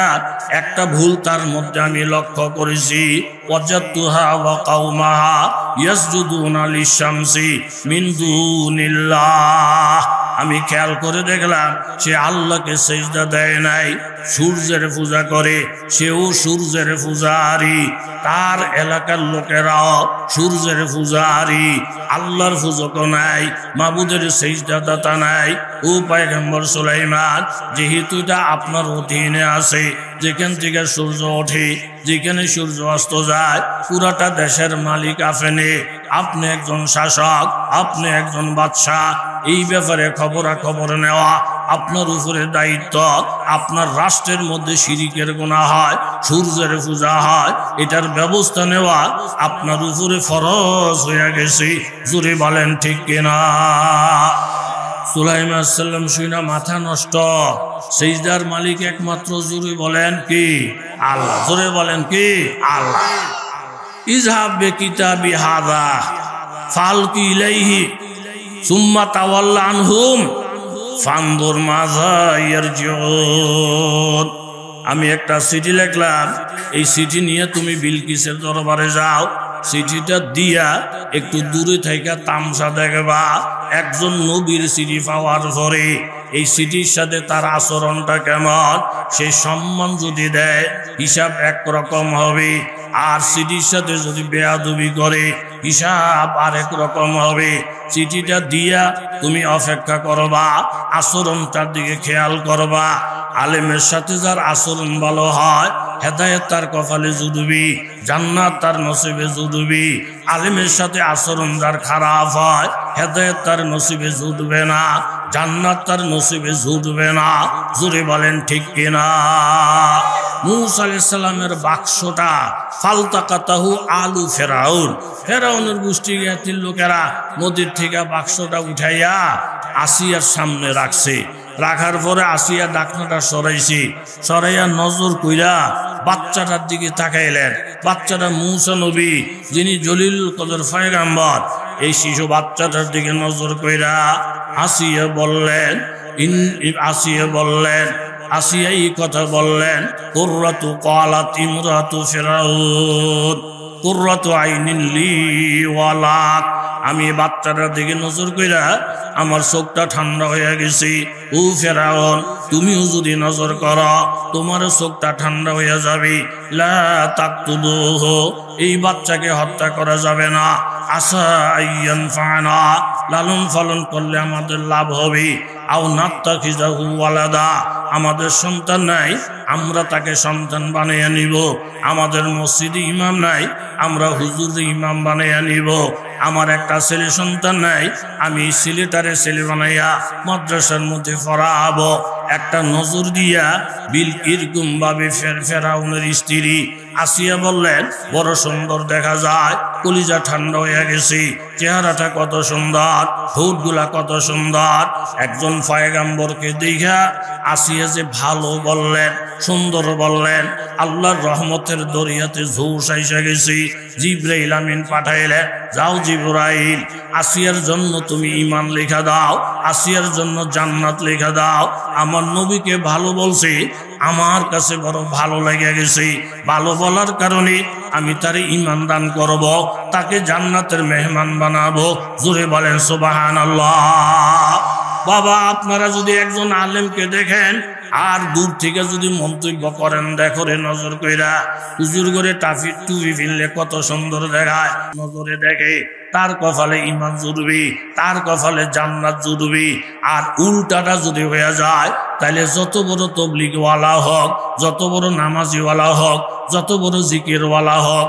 একটা ভুল তার মধ্যে আমি লক্ষ্য করেছি। ওয়াজাদতুহা ওয়া কাওমাহা ইয়াসজুদুনা লিশ-শামসি মিন দুনিল্লাহ। আমি খেয়াল করে দেখলাম সে আল্লাহকে সিজদা দেয় নাই, সূর্যের পূজা করে, সেও সূর্যের পূজারি, তার এলাকার লোকেরাও সূর্যের পূজারি, আল্লাহর পূজক নাই, মাবুদের সিজদাদাতা নাই। ও পয়গম্বর সুলাইমান, যেহেতু এটা আপনার অধীনে আছে, যেখান থেকে সূর্য ওঠে, যেখানে সূর্য অস্ত যায়, পুরাটা দেশের মালিক আপনি, আপনি একজন শাসক, আপনি একজন বাদশাহ। এই ব্যাপারে খবরাখবর নেওয়া আপনার উপরে দায়িত্ব। আপনার রাষ্ট্রের মধ্যে শিরিকের গুনাহ হয়, সূর্যের পূজা হয়, এটার ব্যবস্থা নেওয়া আপনার উপরে ফরজ হয়ে গেছে। জোরে বলেন ঠিক কিনা? সুলাইমান সাল্লাম শুনা মাথা নষ্ট। সিজদার মালিক একমাত্র, জোরে বলেন কি? আল্লাহ। জোরে বলেন কি? আল্লাহ। ইযহাব বিকিতাবি হাযা ফালকি ইলাইহি সুম্মা তাওয়াল্লা আনহুম ফানদুর মাযা ইয়ারজিউন। আমি একটা চিঠি লিখলাম, এই চিঠি নিয়ে তুমি বিলকিসের দরবারে যাও। চিঠিটা দিয়া একটু দূরে থেকে তামসা দেখবা। একজন নবীর চিঠি পাওয়ার পরে এই চিঠির সাথে তার আচরণটা কেমন, সেই সম্মান যদি দেয় হিসাব একরকম হবে, আর চিঠির সাথে যদি বেয়াদবি করে হিসাব আরেক রকম হবে। চিঠিটা দিয়া তুমি অপেক্ষা করবা, আচরণটার দিকে খেয়াল করবা। আলেমের সাথে যার আচরণ ভালো হয়, হেদায়েত তার কপালে জুটবি, জান্নাত তার নসিবে জুটবি। আলেমের সাথে আচরণ যার খারাপ হয়, হেদায়েত তার নসিবে জুটবে না, জান্নাত তার নসিবে জুটবে না। জোরে বলেন ঠিক কিনা? মূসা আলাইহিস সালামের বাক্সটা ফালতাকাতাহু আলু ফেরাউন, ফেরাউনের গোষ্ঠী জ্ঞাতির লোকেরা নদীর থেকে বাক্সটা উঠাইয়া আসিয়ার সামনে রাখছে। রাখার পরে আসিয়া ডাকনাটা সরাইছি, সরাইয়া নজর কইরা বাচ্চাটার দিকে তাকাইলেন। বাচ্চাটা মূসা নবী, যিনি জলিল কদর পয়গম্বর, এই শিশু বাচ্চাটার দিকে নজর কইরা আসিয়া বললেন আসিয়া এই কথা বললেন, কুররাতু ক্বালাত ইমরাতু ফিরাউন কুররাতু আইনিন লি ওয়া লাক। আমি বাচ্চাটার দিকে নজর কইরা আমার চোখটা ঠান্ডা হয়ে গেছে। ও ফেরাউন, তুমিও যদি নজর করো তোমার চোখটা ঠান্ডা হয়ে যাবে। লা তাকতুলুহু, এই বাচ্চাকে হত্যা করা যাবে না। আসা আইয়ান ফানা, লালন পালন করলে আমাদের লাভ হবে। আও নাত্তাখিযাহু ওয়ালাদা, আমাদের সন্তান নাই, আমরা তাকে সন্তান বানিয়ে নিব। আমাদের মসজিদে ইমাম নাই, আমরা হুজুরে ইমাম বানিয়ে নিব। আমার একটা ছেলে সন্তান নাই, আমি ছেলেটারে ছেলে বানাইয়া মাদ্রাসার মধ্যে পড়াবো। একটা নজর দিয়া এরকম ভাবে ফেরাউনের স্ত্রী আসিয়া বললেন, বড় সুন্দর দেখা যায়, কলিজা ঠান্ডা হয়ে গেছে, চেহারাটা কত সুন্দর, ঠোঁটগুলা কত সুন্দর। একজন পয়গম্বরকে দেখা আসিয়া যে ভালো বললেন, সুন্দর বললেন, আল্লাহর রহমতের দরিয়াতে ঝোঁস আইসা গেছি। জিবরাইল আমিন পাঠাইলেন, যাও জিবরাইল, আসিয়ার জন্য তুমি ঈমান লেখা দাও, আসিয়ার জন্য জান্নাত লেখা দাও। আমার নবীকে ভালো বলছি, আমার কাছে বড় ভালো লেগে গেছে। ভালো বলার কারণে আমি তারে ঈমান দান করব, তাকে জান্নাতের মেহমান বানাবো। জোরে বলেন সুবহানাল্লাহ। বাবা, আপনারা যদি একজন আলেমকে দেখেন আর দূর থেকে যদি মন্তব্য করেন, দেখরে নজর কইরা, হুজুর করে টাফি টুপি ফিরলে কত সুন্দর দেখায়, নজরে দেখে তার কপালে ঈমান জুড়বি, তার কপালে জান্নাত জুড়বি। আর উল্টাটা যদি হয়ে যায়, তাহলে যত বড় তবলিগওয়ালা হোক, যত বড় নামাজিওয়ালা হোক, যত বড় জিকিরওয়ালা হোক,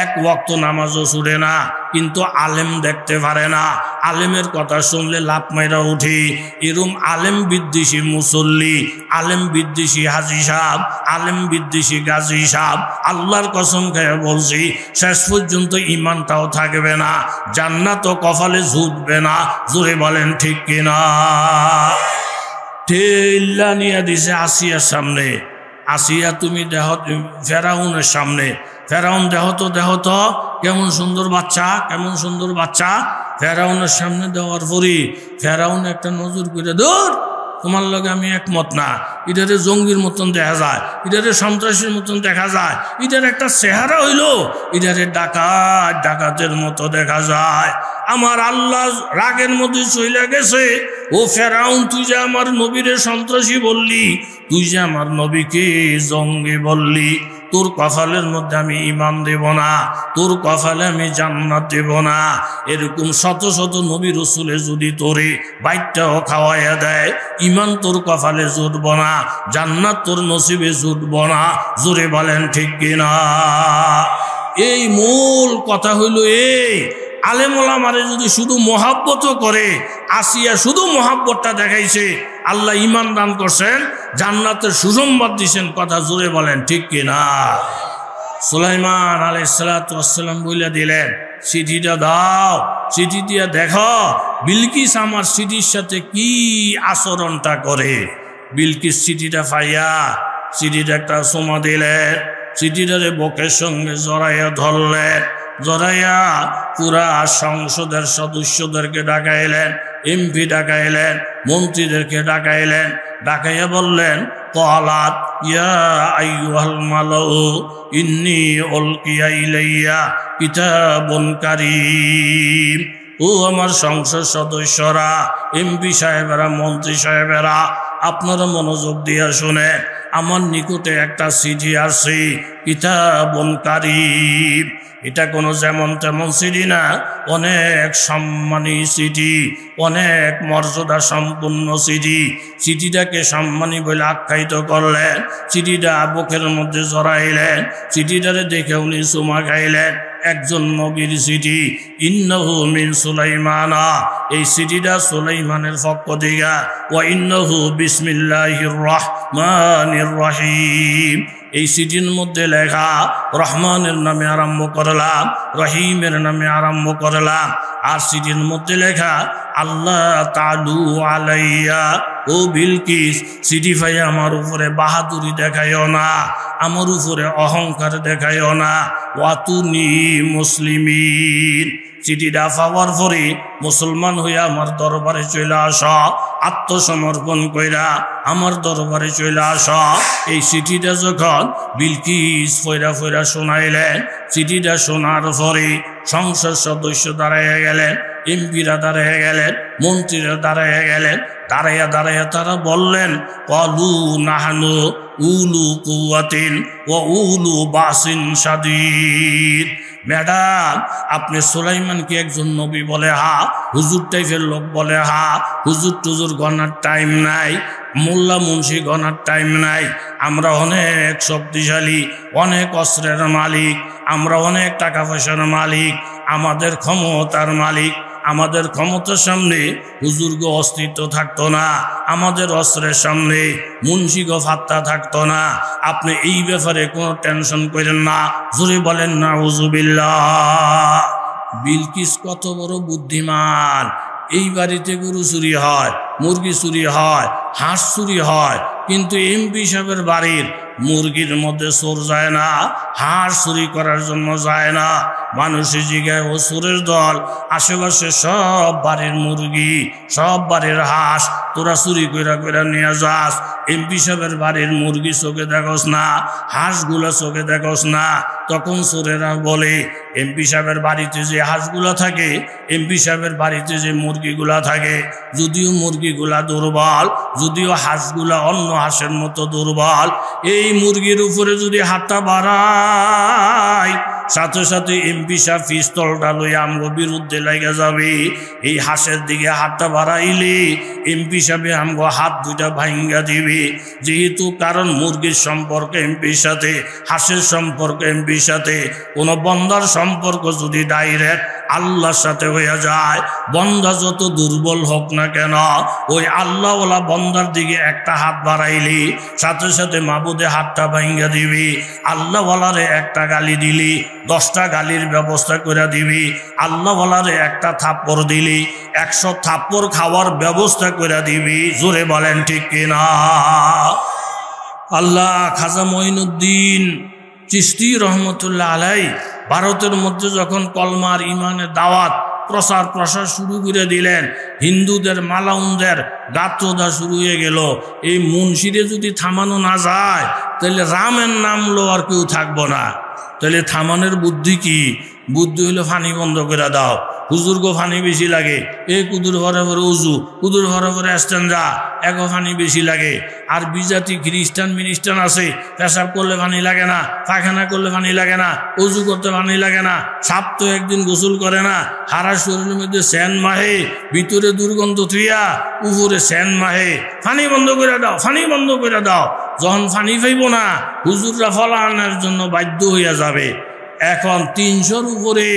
এক ওয়াক্ত নামাজও ছুটে না, কিন্তু আলেম দেখতে পারে না। আলেমের কথা শুনলে লাত মাইরা উঠি। এরম আলেম বিদ্বেষী মুসল্লি, আলেম বিদ্বেষী হাজি সাহেব, আলেম বিদ্বেষী গাজী সাহেব, আল্লাহর কসম খেয়ে বলছি, শেষ পর্যন্ত ঈমানটাও থাকবে না, জান্নাতও কপালে জুটবে না। জোরে বলেন ঠিক কিনা? ঠেল্লা নিয়ে দিছে আসিয়ার সামনে। আসিয়া তুমি দেহ ফেরাউনের সামনে, ফেরাউন দেহ তো কেমন সুন্দর বাচ্চা, কেমন সুন্দর বাচ্চা। ফেরাউনের সামনে দেওয়ার পরই ফেরাউন একটা নজর করে, দূর, তোমার লগে আমি একমত না। এটারে জঙ্গির মতন দেখা যায়, এটারে সন্ত্রাসীর মতন দেখা যায়, এটার একটা চেহারা হইল, এটারে ডাকাতের মতো দেখা যায়। আমার আল্লাহ রাগের মধ্যে চলে গেছে। ও ফেরাউন, তুই যে আমার নবীরে সন্ত্রাসী বললি, তুই যে আমার নবীকে জঙ্গি বললি, তোর কপালের মধ্যে আমি ঈমান দেব না, তোর কপালে আমি জান্নাত দেব না। এরকম শত শত নবী রাসূলে যদি তোরে বাইকটাও খাওয়াইয়া দেয়, ঈমান তোর কপালে জুটব না, জান্নাত তোর নসিবে জুটব না। জোরে বলেন ঠিক কিনা? এই মূল কথা হইল এই, আলেম ওলামারে যদি শুধু মহাব্বত করে, আসিয়া শুধু মহাব্বতটা দেখাইছে, আল্লাহ ঈমান দান করছেন, জান্নাতের সুসংবাদ দিয়েছেন। কথা জোরে বলেন ঠিক কিনা? সুলাইমান আলাইহিস সালাতু ওয়াস সালাম বলে দিলেন, চিঠিটা দাও, চিঠি দিয়ে দেখো বিলকিস আমার চিঠির সাথে কি আচরণটা করে। বিলকিস চিঠিটা পাইয়া চিঠিটা একটা চুমা দিলেন, চিঠিটারে বুকের সঙ্গে জড়াইয়া ধরলেন, জড়াইয়া পুরা সংসদের সদস্যদেরকে ডাকাইলেন, এমপি ডাকাইলেন, মন্ত্রীদেরকে ডাকাইলেন, ডাকাইয়া বললেন, ক্বালাত ইয়া আইয়ুহাল মালাউ ইন্নী উলকিয়া ইলাইয়া কিতাবুন কারীম। ও আমার সংসদ সদস্যরা, এমপি সাহেবেরা, মন্ত্রী সাহেবেরা, আপনারা মনোযোগ দিয়া শুনেন, আমার নিকটে একটা চিঠি আসছে, কিতাবুন কারীম। এটা কোনো যেমন তেমন চিঠি না, অনেক সম্মানী চিঠি, অনেক মর্যাদা সম্পূর্ণ চিঠি। চিঠিটাকে সম্মানী বলে আখ্যায়িত করলেন, চিঠিটা বুকের মধ্যে জড়াইলেন, চিঠিটারে দেখে উনি চুমা খাইলেন। একজন নবীর চিঠি, ইন্নাহু মিন সুলাইমানা, এই চিঠিটা সুলাইমানের পক্ষ থেকে, ওয়া ইন্নাহু বিসমিল্লাহির রহমানির রহিম। এই চিঠির মধ্যে লেখা, রহমানের নামে আরম্ভ করলাম, রহিমের নামে আরম্ভ করলাম। আর চিঠির মধ্যে লেখা, আল্লাহ তালু আলাইয়া, ও বিলকিস, চিঠি ভাই আমার উপরে বাহাদুরি দেখাইও না, আমার উপরে অহংকার দেখাইও না, ওয়াতুনি মুসলিমিন। চিঠিটা পাওয়ার পরে মুসলমান হইয়া আমার দরবারে চলে আস, আত্মসমর্পণ কইরা আমার দরবারে চলে আস। এই চিঠিটা যখন বিলকিস ফয়রা ফয়রা শোনাইলেন, চিঠিটা শোনার পরে সংসদ সদস্য দাঁড়াইয়া গেলেন, এমপিরা দাঁড়াইয়া গেলেন, মন্ত্রীরা দাঁড়াইয়া গেলেন। দাঁড়াইয়া দাঁড়াইয়া তারা বললেন, ক্বালু নাহনু উলু কুওয়াতিন ওয়া উলু বাসিন শাদীদ। ম্যাডাম, আপনি সুলাইমানকে একজন নবী বলে হা, হুজুর টাইপের লোক বলে হা, হুজুর টুজুর গণার টাইম নাই, মোল্লা মুন্সি গণার টাইম নাই। আমরা অনেক শক্তিশালী, অনেক অস্ত্রের মালিক, আমরা অনেক টাকা পয়সার মালিক, আমাদের ক্ষমতার মালিক। আমাদের ক্ষমতার সামনে হুজুরগো অস্তিত্ব থাকতো না, আমাদের অস্ত্রের সামনে মুন্সিগো ফাত্তা থাকতো না। আপনি এই ব্যাপারে কোনো টেনশন করেন না। জোরে বলেন না নাউযুবিল্লাহ। বিলকিস কত বড় বুদ্ধিমান। এই বাড়িতে গরু চুরি হয়, মুরগি চুরি হয়, হাঁস চুরি হয়, কিন্তু এমপি সাহেবের বাড়ির মুরগির মধ্যে চোর যায় না, হাঁস চুরি করার জন্য যায় না। মানুষের জিগায় ও চোরের দল, আশেপাশে সব বাড়ির মুরগি, সব বাড়ির হাঁস তোরা চুরি কইরা কইরা নিয়ে যাস। এমপি সাহেবের বাড়ির মুরগি চোখে দেখোস না, হাঁসগুলা চোখে দেখোস না। তখন চোরেরা বলে, এমপি সাহেবের বাড়িতে যে হাঁসগুলা থাকে, এমপি সাহেবের বাড়িতে যে মুরগিগুলা থাকে, যদিও মুরগিগুলা দুর্বল, যদিও হাঁসগুলা অন্য হাঁসের মতো দুর্বল, এই মুরগির উপরে যদি হাতটা বাড়ায়, সাথে সাথে এমপি সাহেব পিস্তলটা লই আমগো বিরুদ্ধে লেগে যাবে। এই হাঁসের দিকে হাতটা বাড়াইলে এমপি সাহেব আমগো হাত দুইটা ভাঙ্গা দিবে। যেহেতু কারণ মুরগির সম্পর্ক এমপির সাথে, হাঁসের সম্পর্ক এমপির সাথে, কোনো বন্দার সম্পর্ক যদি ডাইরেক্ট আল্লাহর সাথে হয়ে যায়, বন্দা যত দুর্বল হোক না কেন, ওই আল্লাহওয়ালা বন্দার দিকে একটা হাত বাড়াইলি সাথে সাথে মাবুদে হাতটা ভাঙ্গা দিবি। আল্লাহওয়ালারে একটা গালি দিলি 10টা গালির ব্যবস্থা করে দিবি। আল্লাহওয়ালারে একটা থাপ্পড় দিলি 100 থাপ্পড় খাওয়ার ব্যবস্থা করে দিবি। জোরে বলেন ঠিক কিনা? আল্লাহ খাজা মঈনুদ্দিন চিশতি রহমতুল্লাহ আলাই ভারতের মধ্যে যখন কলমার ইমানের দাওয়াত প্রসার প্রসার শুরু করে দিলেন, হিন্দুদের মালাউনদের গাত্রদা শুরু হয়ে গেল। এই মুন্সিরে যদি থামানো না যায়, তাহলে রামের নাম লো আর কেউ থাকবো না। তাহলে থামানোর বুদ্ধি কি? বুদ্ধি হলো পানি বন্ধ করে দাও, হুজুরগো ফানি বেশি লাগে, এই কুদুর ভরে ভরে উজু, কুদুর ভরে ভরে এস্তেঞ্জা, এগো ফানি বেশি লাগে। আর বিজাতি খ্রিস্টান মিনিস্টান আছে, পেশাব করলে পানি লাগে না, পায়খানা করলে পানি লাগে না, উজু করতে পানি লাগে না, সাপ তো একদিন গোসল করে না, হারা শরীরের মধ্যে স্যান মাহে, ভিতরে দুর্গন্ধ থুইয়া উপরে স্যান মাহে, পানি বন্ধ করে দাও, পানি বন্ধ করে দাও। যখন পানি পাইব না, হুজুররা ফলানোর জন্য বাধ্য হইয়া যাবে। এখন 300-র উপরে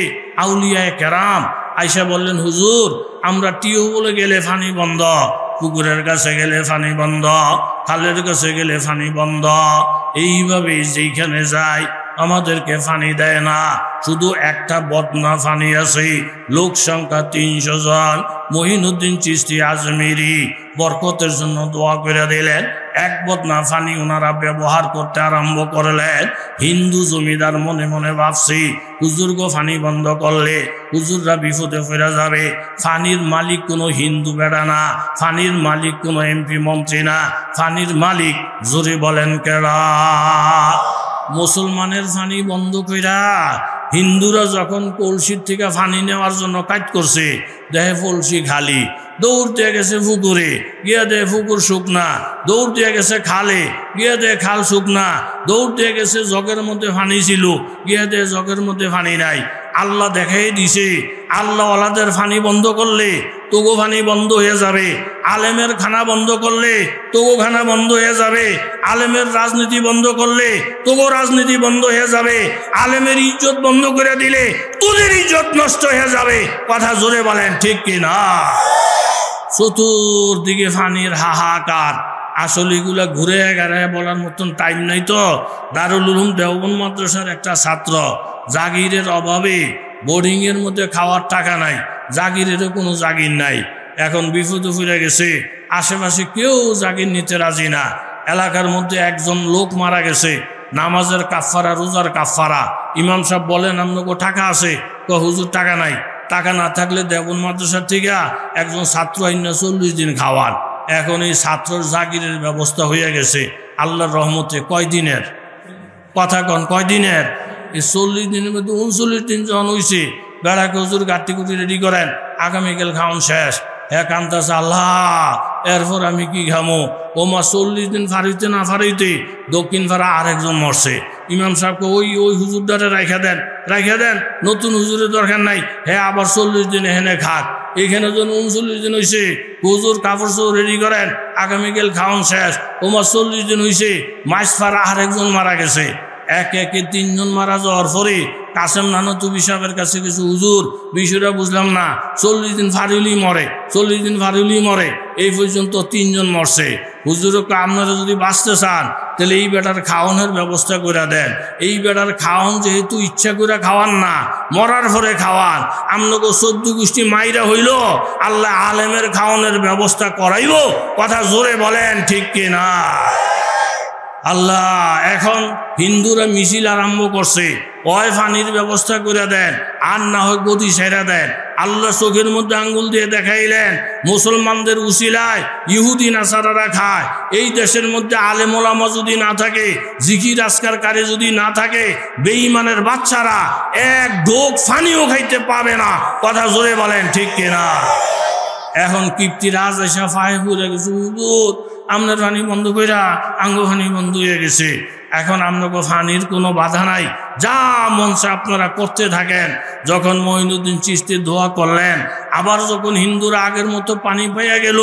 আউলিয়ায়ে কেরাম আইসা বললেন, হুজুর আমরা টিউবওয়েলে গেলে পানি বন্ধ, পুকুরের কাছে গেলে পানি বন্ধ, খালের কাছে গেলে পানি বন্ধ, এইভাবে যেখানে যায় আমাদেরকে পানি দেয় না। শুধু একটা বদনা পানি আছে, লোক সংখ্যা 300 জন। মহিনুদ্দিন চিশতি আজমিরি বরকতের জন্য দোয়া করে দিলেন, এক বদনা পানি ওনারা ব্যবহার করতে আরম্ভ করলেন। হিন্দু জমিদার মনে মনে ভাবছি, হুজুরগো পানি বন্ধ করলে হুজুররা বিপদে ফিরে যাবে। পানির মালিক কোনো হিন্দু বেড়া না, পানির মালিক কোনো এমপি মন্ত্রী না, পানির মালিক জোরে বলেন কেডা? মুসলমানের পানি বন্ধ কইরা হিন্দুরা যখন কলসির থেকে পানি নেওয়ার জন্য কাজ করছে, দেহে কলসি খালি, দৌড় দিয়ে গেছে পুকুরে, গিয়ে দেয় পুকুর শুকনা, দৌড় দিয়ে গেছে খালে, গিয়ে দেয় খাল শুকনা, দৌড় দিয়ে গেছে জগের মধ্যে পানি ছিল, গিয়ে দেয় জগের মধ্যে পানি নাই। আল্লাহ দেখাই দিছে, আল্লাহ ওয়ালাদের পানি বন্ধ করলে তোগো পানি বন্ধ হয়ে যাবে, আলেমের খানা বন্ধ করলে তোগো খানা বন্ধ হয়ে যাবে, আলেমের রাজনীতি বন্ধ করলে তোগো রাজনীতি বন্ধ হয়ে যাবে, আলেমের ইজ্জত বন্ধ করে দিলে তোদের ইজ্জত নষ্ট হয়ে যাবে। কথা জোরে বলেন ঠিক কিনা? চতুর্দিকে পানির হাহাকার। আসলে এগুলা ঘুরে গেড়ে বলার মতন টাইম নাই তো। দারুল উলুম দেওবন্দ মাদ্রাসার একটা ছাত্র, জাগিরের অভাবে বোর্ডিংয়ের মধ্যে খাওয়ার টাকা নাই, জাগিরেরও কোনো জাগির নাই। এখন বিপদে ফিরে গেছে, আশেপাশে কেউ জাগির নিতে রাজি না। এলাকার মধ্যে একজন লোক মারা গেছে, নামাজের কাফারা, রোজার কাফারা। ইমাম সাহেব বলেন, আপনাকে টাকা আছে? হুজুর টাকা নাই। টাকা না থাকলে দেওবন্দ মাদ্রাসার থেকে একজন ছাত্র আইনা 40 দিন খাওয়ান। এখন এই ছাত্রর জাগিরের ব্যবস্থা হয়ে গেছে আল্লাহর রহমতে। কয়দিনের কথা কন? কয়দিনের? এই 40 দিনের মধ্যে 39 দিন যখন হয়েছে, বেড়াকে হুজুর গাটি কুটি রেডি করেন, আগামীকাল খাওয়ান শেষ। হ্যাঁ কান্তাছে, আল্লাহ এরপর আমি কি খামো? ও মা 40 দিন ফারিতে না ফারিতে দক্ষিণ ফারা আরেকজন মরছে। ইমাম সাহেবকে ওই হুজুরদারে রাইখা দেন, রাইখা দেন, নতুন হুজুরের দরকার নাই। হ্যাঁ আবার 40 দিন এখানে খাক। এখানে যখন 39 দিন হয়েছে, হুজুর কাপড় চোপড় রেডি করেন, আগামীকাল খাওয়ান শেষ। ও মা 40 দিন হয়েছে, মাইস ফারা আরেকজন মারা গেছে। একে একে 3 জন মারা যাওয়ার পরে কাসেম নানতুবি সাহেবের কাছে কিছু, হুজুর বিষয়টা বুঝলাম না, 40 দিন ফারিলি মরে, 40 দিন ফারিলি মরে, এই পর্যন্ত 3 জন মরছে। হুজুর আপনারা যদি বাঁচতে চান তাহলে এই বেটার খাওয়ানোর ব্যবস্থা করে দেন। এই বেটার খাওয়ান যেহেতু ইচ্ছা করে খাওয়ান না, মরার পরে খাওয়ান। আপনাকে 14 গোষ্ঠী মাইরা হইল, আল্লাহ আলেমের খাওয়ানোর ব্যবস্থা করাইব। কথা জোরে বলেন ঠিক কিনা? আল্লাহ এখন হিন্দুরা মিছিল আরম্ভ করছে, ওই পানির ব্যবস্থা করে দেন, আর না হয় গদি সেরা দেন। আল্লাহ চোখের মধ্যে আঙ্গুল দিয়ে দেখাইলেন, মুসলমানদের উসিলায় ইহুদি নাসারারা খায়। এই দেশের মধ্যে আলেম ওলামা যদি না থাকে, জিকির আজকারকারী যদি না থাকে, বেঈমানের বাচ্চারা এক ঢোক পানিও খাইতে পাবে না। কথা জোরে বলেন ঠিক কিনা? এখন কিপ্তি রাজ এসে ফাহে পুরে গেছে, হুজুর আপনার পানি বন্ধ কইরা আঙ্গ পানি বন্ধ হয়ে গেছে। এখন আপনাকে পানির কোনো বাধা নাই, যা মনসে আপনারা করতে থাকেন। যখন মঈনুদ্দিন চিশতি দোয়া করলেন, আবার যখন হিন্দুরা আগের মতো পানি পাইয়া গেল,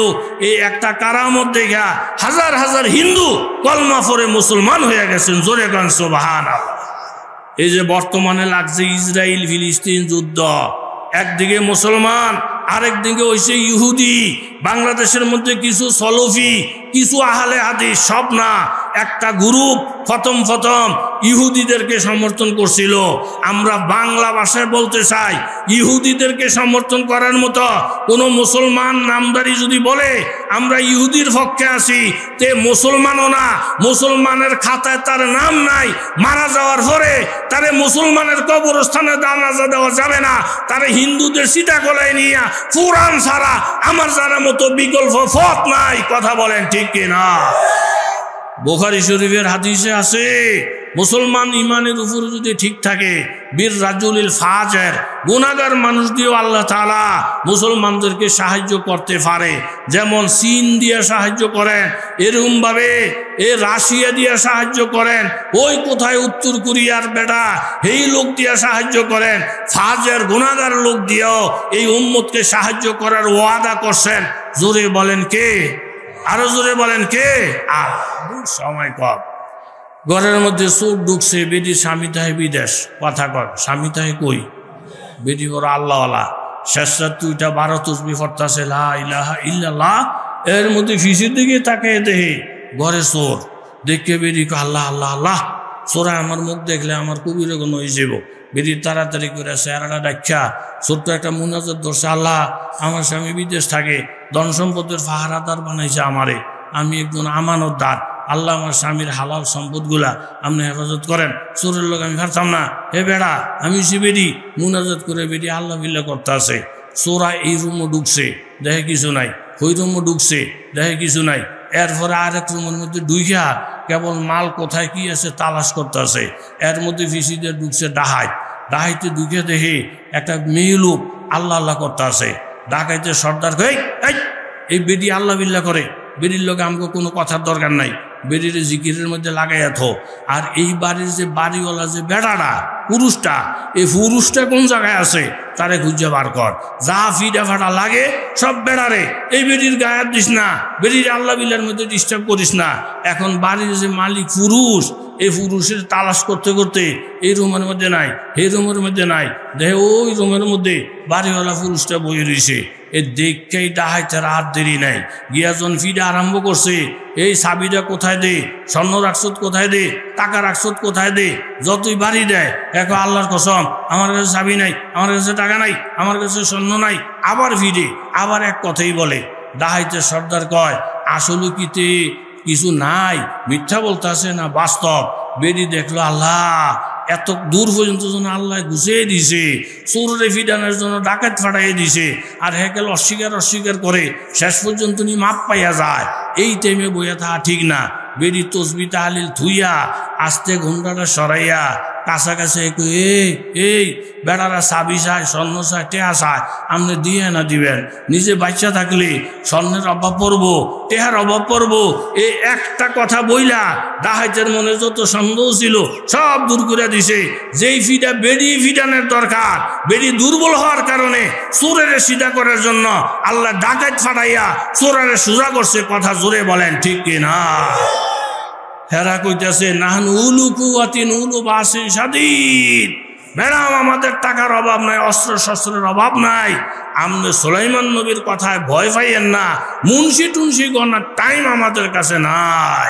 এই একটা কারামত দেখা হাজার হাজার হিন্দু কলমা পড়ে মুসলমান হয়ে গেছেন। জোরে গান সুবহানাল্লাহ। এই যে বর্তমানে লাগছে ইসরায়েল ফিলিস্তিন যুদ্ধ, একদিকে মুসলমান, আরেকদিকে হইছে ইহুদি। বাংলাদেশের মধ্যে কিছু সলফি, কিছু আহলে হাদিস, সব না, একটা গ্রুপ প্রথম ইহুদিদেরকে সমর্থন করছিল। আমরা বাংলা ভাষায় বলতে চাই, ইহুদিদেরকে সমর্থন করার মতো কোনো মুসলমান নামদারি যদি বলে আমরা ইহুদির পক্ষে আছি, তে মুসলমানও না, মুসলমানের খাতায় তার নাম নাই, মারা যাওয়ার পরে তারে মুসলমানের কবরস্থানে জানাজা দেওয়া যাবে না, তারে হিন্দুদের সীতা গলায় নিয়ে কুরআন ছাড়া আমার জানা মতো বিকল্প পথ নাই। কথা বলেন ঠিক কিনা? বুখারী শরীফের হাদিসে আছে, মুসলমান ইমানের উপর যদি ঠিক থাকে, বীর রাজুলিল ফাজের গুনাহগার মানুষ দিয়েও আল্লাহ তাআলা মুসলমানদেরকে সাহায্য করতে পারে। যেমন চীন দিয়ে সাহায্য করেন, এরকম ভাবে রাশিয়া দিয়ে সাহায্য করেন, ওই কোথায় উত্তর কোরিয়ার বেটা এই লোক দিয়ে সাহায্য করেন। ফাজের গুনাহগার লোক দিয়েও এই উম্মতকে সাহায্য করার ওয়াদা করছেন। জোরে বলেন কে? আরো জোরে বলেন কে? আর সময় কম। ঘরের মধ্যে চোর ঢুকছে, বেটি স্বামী তাহে বিদেশ, কথা কর স্বামী তাহে কই, বেটি বড় আল্লাহওয়ালা, শেষ তুইটা 12 তসবিহ পড়তাছে লা ইলাহা ইল্লাল্লাহ, এর মধ্যে ফিসির দিকে তাকে দেহে ঘরে চোর দেখে বেটি আল্লাহ আল্লাহ আল্লাহ, চোরা আমার মুখ দেখলে আমার কবিরে কোনো হয়ে যাব। বেটি তাড়াতাড়ি করে চেহারাটা ডাক্কা ছোট্ট একটা মুনাজাত ধরছে, আল্লাহ আমার স্বামী বিদেশ থাকে, ধন সম্পদের পাহারাদার বানাইছে আমারে, আমি একজন আমানতদার, আল্লাহ আমার স্বামীর হালাল সম্পদগুলা আপনি হেফাজত করেন, চোরের লোক আমি পারতাম না, হে বেড়া আমি সে বেটি মুনাজাত করে বেটি আল্লাহ বিল্লাহ করতে আছে। চোরা এই রুমও ঢুকছে, দেখে কিছু নাই, ওই রুমও ঢুকছে, দেখে কিছু নাই, এরপরে আর এক রুমের মধ্যে ঢুইয়া কেবল মাল কোথায় কি আছে তালাশ করতে আছে। এর মধ্যে ফিসিদের ঢুকছে ডাহাইতে ঢুকে দেখে একটা মেয়ে লোক আল্লাহ আল্লাহ করতে আছে। ডাকাইতে সর্দার এই বেটি আল্লাহ বিল্লাহ করে, বেটির লোকে আমাকে কোনো কথার দরকার নাই, বেটির জিকিরের মধ্যে লাগাইয়া থো। আর এই বাড়ির যে বাড়িওয়ালা যে বেড়াটা পুরুষটা, এই পুরুষটা কোন জায়গায় আছে তারে খুঁজে বার কর, যা ফিডা ফাটা লাগে সব বেড়ারে, এই বেটির গায়ে দিস না, বেটির আল্লাহ বিল্লার মধ্যে ডিস্টার্ব করিস না। এখন বাড়ির যে মালিক পুরুষ, এই পুরুষের তালাশ করতে করতে এই রুমের মধ্যে নাই, এই রুমের মধ্যে নাই, দেখে ওই রুমের মধ্যে বাড়িওয়ালা পুরুষটা বই রয়েছে। এই দেখেই ডাহাইতে রাত দেরি নাই, গিয়াজন ফিডা আরম্ভ করছে, এই চাবিটা কোথায় দে, স্বর্ণ রাখছত কোথায় দে, টাকা রাখছত কোথায় দে, যতই বাড়ি দেয় এখন আল্লাহর কসম আমার কাছে চাবি নাই, আমার কাছে টাকা নাই, আমার কাছে স্বর্ণ নাই, আবার ফিরে আবার এক কথাই বলে। ডাহাইতে সর্দার কয় আসলে কিতে কিছু নাই, মিথ্যা বলতে আসে না বাস্তব। বেরি দেখলো আল্লাহ এত দূর পর্যন্ত যেন আল্লাহ ঘুষিয়ে দিছে, চোরে ফিডানোর জন্য ডাকাত ফাটাইয়ে দিছে, আর হেকেল অস্বীকার করে শেষ পর্যন্ত নি মাপ পাইয়া যায়। এই টাইমে বইয়া থাকা ঠিক না। বেরি তসবি তাহলিল থুইয়া আস্তে ঘন্টাটা সরাইয়া কাছাকাছি এই বেড়ারা চাবি চায়, স্বর্ণ চায়, টেহা চায়, আপনি দিয়ে না দিবেন। নিজে বাচ্চা থাকলে স্বর্ণের অভাব পড়বো, টেহার অভাব পড়বো, এই একটা কথা বইলা ডাহাইতের মনে যত সন্দেহ ছিল সব দূর করে দিছে। যেই ফিডা বেড়ি ফিডানের দরকার, বেড়ি দুর্বল হওয়ার কারণে চোরের সিধা করার জন্য আল্লাহ ডাকাত ফাটাইয়া চোরের সোজা করছে। কথা জোরে বলেন ঠিক কিনা? হেরা কইতেছে নাহনু উলু কুওয়াতিন উলু বাসিন শাদীদ, ম্যাডাম আমাদের টাকার অভাব নাই, অস্ত্র শস্ত্রের অভাব নাই, আপনি সুলাইমান নবীর কথায় ভয় পাইয়েন না, মুন্সি টুন্সি গণার টাইম আমাদের কাছে নাই।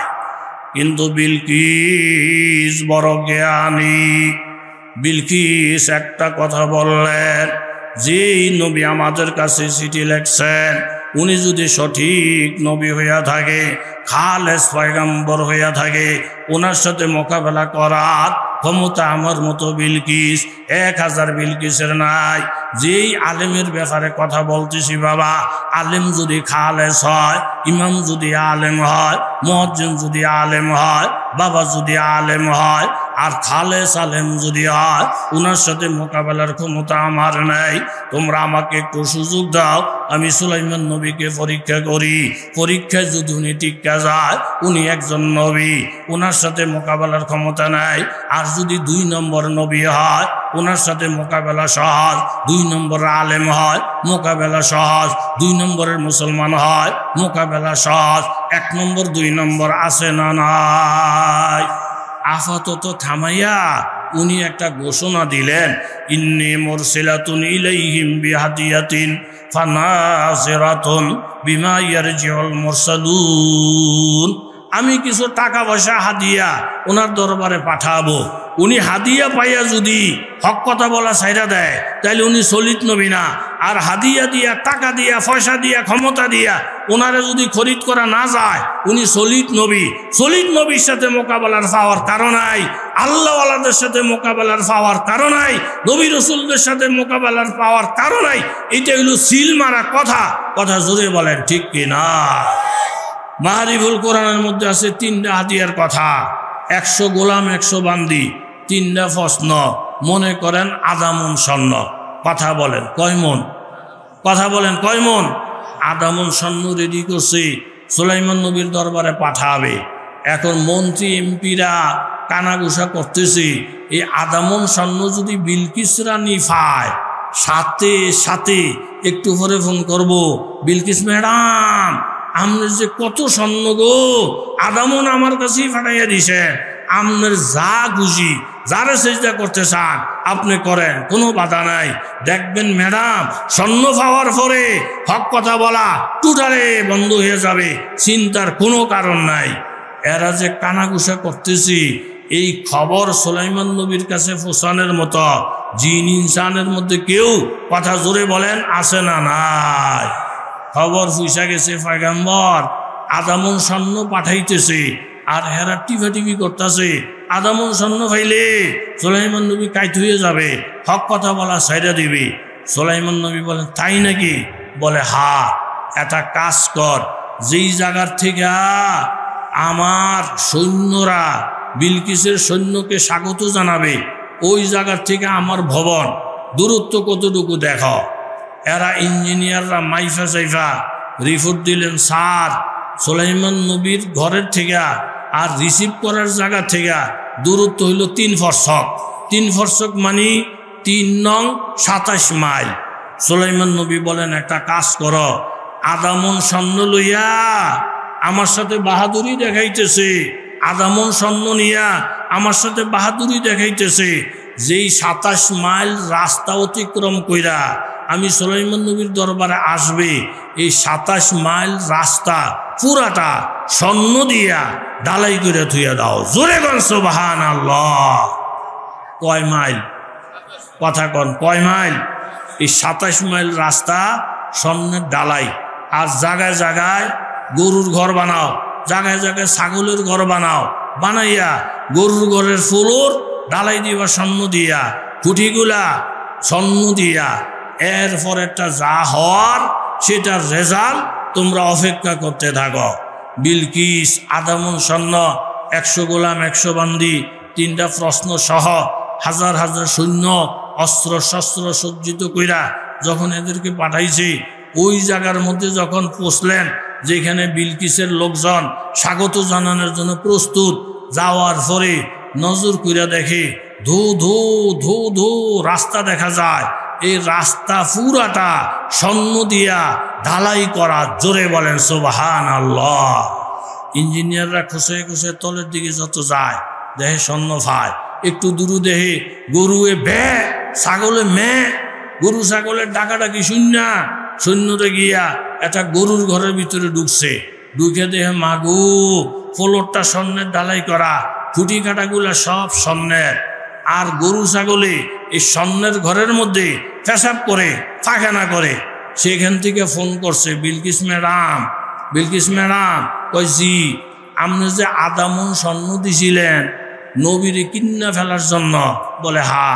কিন্তু বিলকিস বড় জ্ঞানী, বিলকিস একটা কথা বললেন, যেই নবী আমাদের কাছে চিঠি লেখছেন উনি যদি সঠিক নবী হইয়া থাকে, খালেস পয়গম্বর হইয়া থাকে, ওনার সাথে মোকাবেলা করার ক্ষমতা আমার মতো বিলকিস 1000 বিলকিসের নাই। যেই আলেমের ব্যাপারে কথা বলতেছি বাবা, আলেম যদি খালেস হয়, ইমাম যদি আলেম হয়, মুয়াজ্জিন যদি আলেম হয়, বাবা যদি আলেম হয়, আর খালেস আলেম যদি হয়, ওনার সাথে মোকাবেলার ক্ষমতা আমার নাই। তোমরা আমাকে একটু সুযোগ দাও, আমি সুলাইমান নবীকে পরীক্ষা করি, পরীক্ষায় যদি উনি টিকা যায় উনি একজন নবী, ওনার সাথে মোকাবেলার ক্ষমতা নাই। আর যদি 2 নম্বর নবী হয় ওনার সাথে মোকাবেলা সহজ, 2 নম্বর আলেম হয় মোকাবেলা সহজ, 2 নম্বরের মুসলমান হয় মোকাবেলা সহজ। 1 নম্বর 2 নম্বর আছে না নাই? আপাতত থামাইয়া উনি একটা ঘোষণা দিলেন, ইন্নী মুরসিলাতুন ইলাইহিম বিহাদিয়াতিন ফানাসিরাতুন বিমা ইয়ারজিউল মুরসালুন। আমি কিছু টাকা পয়সা হাদিয়া ওনার দরবারে পাঠাবো, উনি হাদিয়া পাইয়া যদি হক কথা বলা ছাইরা দেয় তাহলে উনি সলিত নবী না। আর হাদিয়া দিয়া, টাকা দিয়া, পয়সা দিয়া, ক্ষমতা দিয়া ওনারে যদি খরিদ করা না যায় উনি সলিত নবী। সলিত নবীর সাথে মোকাবেলার পাওয়ার কারণ নাই, আল্লাহওয়ালাদের সাথে মোকাবেলার পাওয়ার কারণ নাই, নবী রসুলদের সাথে মোকাবেলার পাওয়ার কারণ নাই। এটা হইল সিল মারা কথা। কথা জোরে বলেন ঠিক কিনা? মারিফুল কোরআনের মধ্যে আছে 3টা হাদিয়ার কথা। 100 গোলাম 100 বান্দি, 3টা প্রশ্ন, মনে করেন আধা মণ স্বর্ণ। কথা বলেন কয় মণ? কথা বলেন কয় মণ? আধা মণ স্বর্ণ রেডি করছে, সুলাইমান নবীর দরবারে পাঠাবে। এখন মন্ত্রী এমপিরা কানাঘুষা করতেছে, এই আধা মণ স্বর্ণ যদি বিলকিস রানী পায়, সাথে সাথে একটু পরে ফোন করব, বিলকিস ম্যাডাম আপনার যে কত স্বর্ণ গো, আধা মণ আমার কাছেই পাঠাইয়া দিছে, আপনার যা খুশি যারা চেষ্টা করতে চান আপনি করেন, কোনো বাধা নাই। দেখবেন ম্যাডাম স্বর্ণ পাওয়ার পরে হক কথা বলা টুটারে বন্ধ হয়ে যাবে, চিন্তার কোনো কারণ নাই। এরা যে কানাঘুষা করতেছি, এই খবর সুলাইমান নবীর কাছে পৌঁছানোর মতো জিন ইনসানের মধ্যে কেউ, কথা জোরে বলেন, আছে না নাই? খবর পৌঁছা গেছে, পয়গম্বর আধা মণ স্বর্ণ পাঠাইতেছে, আর হেরা টিফাটিফি করতেছে, আধা মণ স্বর্ণ পাইলে সুলাইমান নবী কাইত হয়ে যাবে, হক কথা বলা ছাইড়া দিবে। সুলাইমান নবী বলেন তাই নাকি? বলে হা, একটা কাজ কর, যেই জায়গার থেকে আমার সৈন্যরা বিলকিসের সৈন্যকে স্বাগত জানাবে, ওই জায়গার থেকে আমার ভবন দূরত্ব কতটুকু দেখো। এরা ইঞ্জিনিয়াররা মাইফা সাইফা রিপোর্ট দিলেন, স্যার সুলাইমান নবীর ঘরের থেকে আর রিসিভ করার জায়গা থেকে দূরত্ব হইল 3 ফরসক। 3 ফরসক মানে 3 নং 27 মাইল। সুলাইমান নবী বলেন একটা কাজ করো, আধা মণ স্বর্ণ লইয়া আমার সাথে বাহাদুরি দেখাইতেছে, আধা মণ স্বর্ণ নিয়া আমার সাথে বাহাদুরি দেখাইতেছে, যেই 27 মাইল রাস্তা অতিক্রম কইরা আমি সুলাইমান নবীর দরবারে আসবে, এই 27 মাইল রাস্তা পুরাটা স্বর্ণ দিয়া ডালাই করে থুইয়া দাও। জোরে কন সুবহানাল্লাহ। কয় মাইল? কথা কন কয় মাইল? এই 27 মাইল রাস্তা স্বর্ণের ডালাই। আর জায়গায় জায়গায় গরুর ঘর বানাও, জায়গায় জায়গায় ছাগলের ঘর বানাও, বানাইয়া গরুর ঘরের ফ্লোর ডালাই দিবা স্বর্ণ দিয়া, খুঁটিগুলা স্বর্ণ দিয়া। এরপর একটা যা হওয়ার সেটার রেজাল্ট তোমরা অপেক্ষা করতে থাকো। বিলকিস আধা মণ স্বর্ণ, 100 গোলাম 100 বান্দি, 3টা প্রশ্ন সহ হাজার হাজার সৈন্য অস্ত্র শস্ত্র সজ্জিত কইরা যখন এদেরকে পাঠাইছে, ওই জায়গার মধ্যে যখন পৌঁছলেন যেখানে বিলকিসের লোকজন স্বাগত জানানোর জন্য প্রস্তুত, যাওয়ার পরে নজর কইরা দেখে ধু ধু ধু ধু রাস্তা দেখা যায়। এই রাস্তা পুরাটা স্বর্ণ দিয়া ঢালাই করা। জোরে বলেন সুবহানাল্লাহ। ইঞ্জিনিয়াররা খুশে খুশে তলের দিকে যত যায় দেহে স্বর্ণ পায়, একটু দূর দেহে গরুয়ে বে ছাগলে মে, গরু ছাগলের ডাকাডাকি শূন্যা, সৈন্যরে গিয়া একটা গরুর ঘরের ভিতরে ঢুকছে, ঢুকে দেহে মাগু ফ্লোরটা স্বর্ণের ঢালাই করা, খুঁটি কাটাগুলা সব স্বর্ণের। আর গরু ছাগলে এই স্বর্ণের ঘরের মধ্যে পেশাব করে পায়খানা করে। সেখান থেকে ফোন করছে, বিলকিস ম্যাডাম, বিলকিস ম্যাডাম। কই জি, আপনি যে আধা মণ স্বর্ণ দিছিলেন নবীরে কিন্না ফেলার জন্য? বলে হা।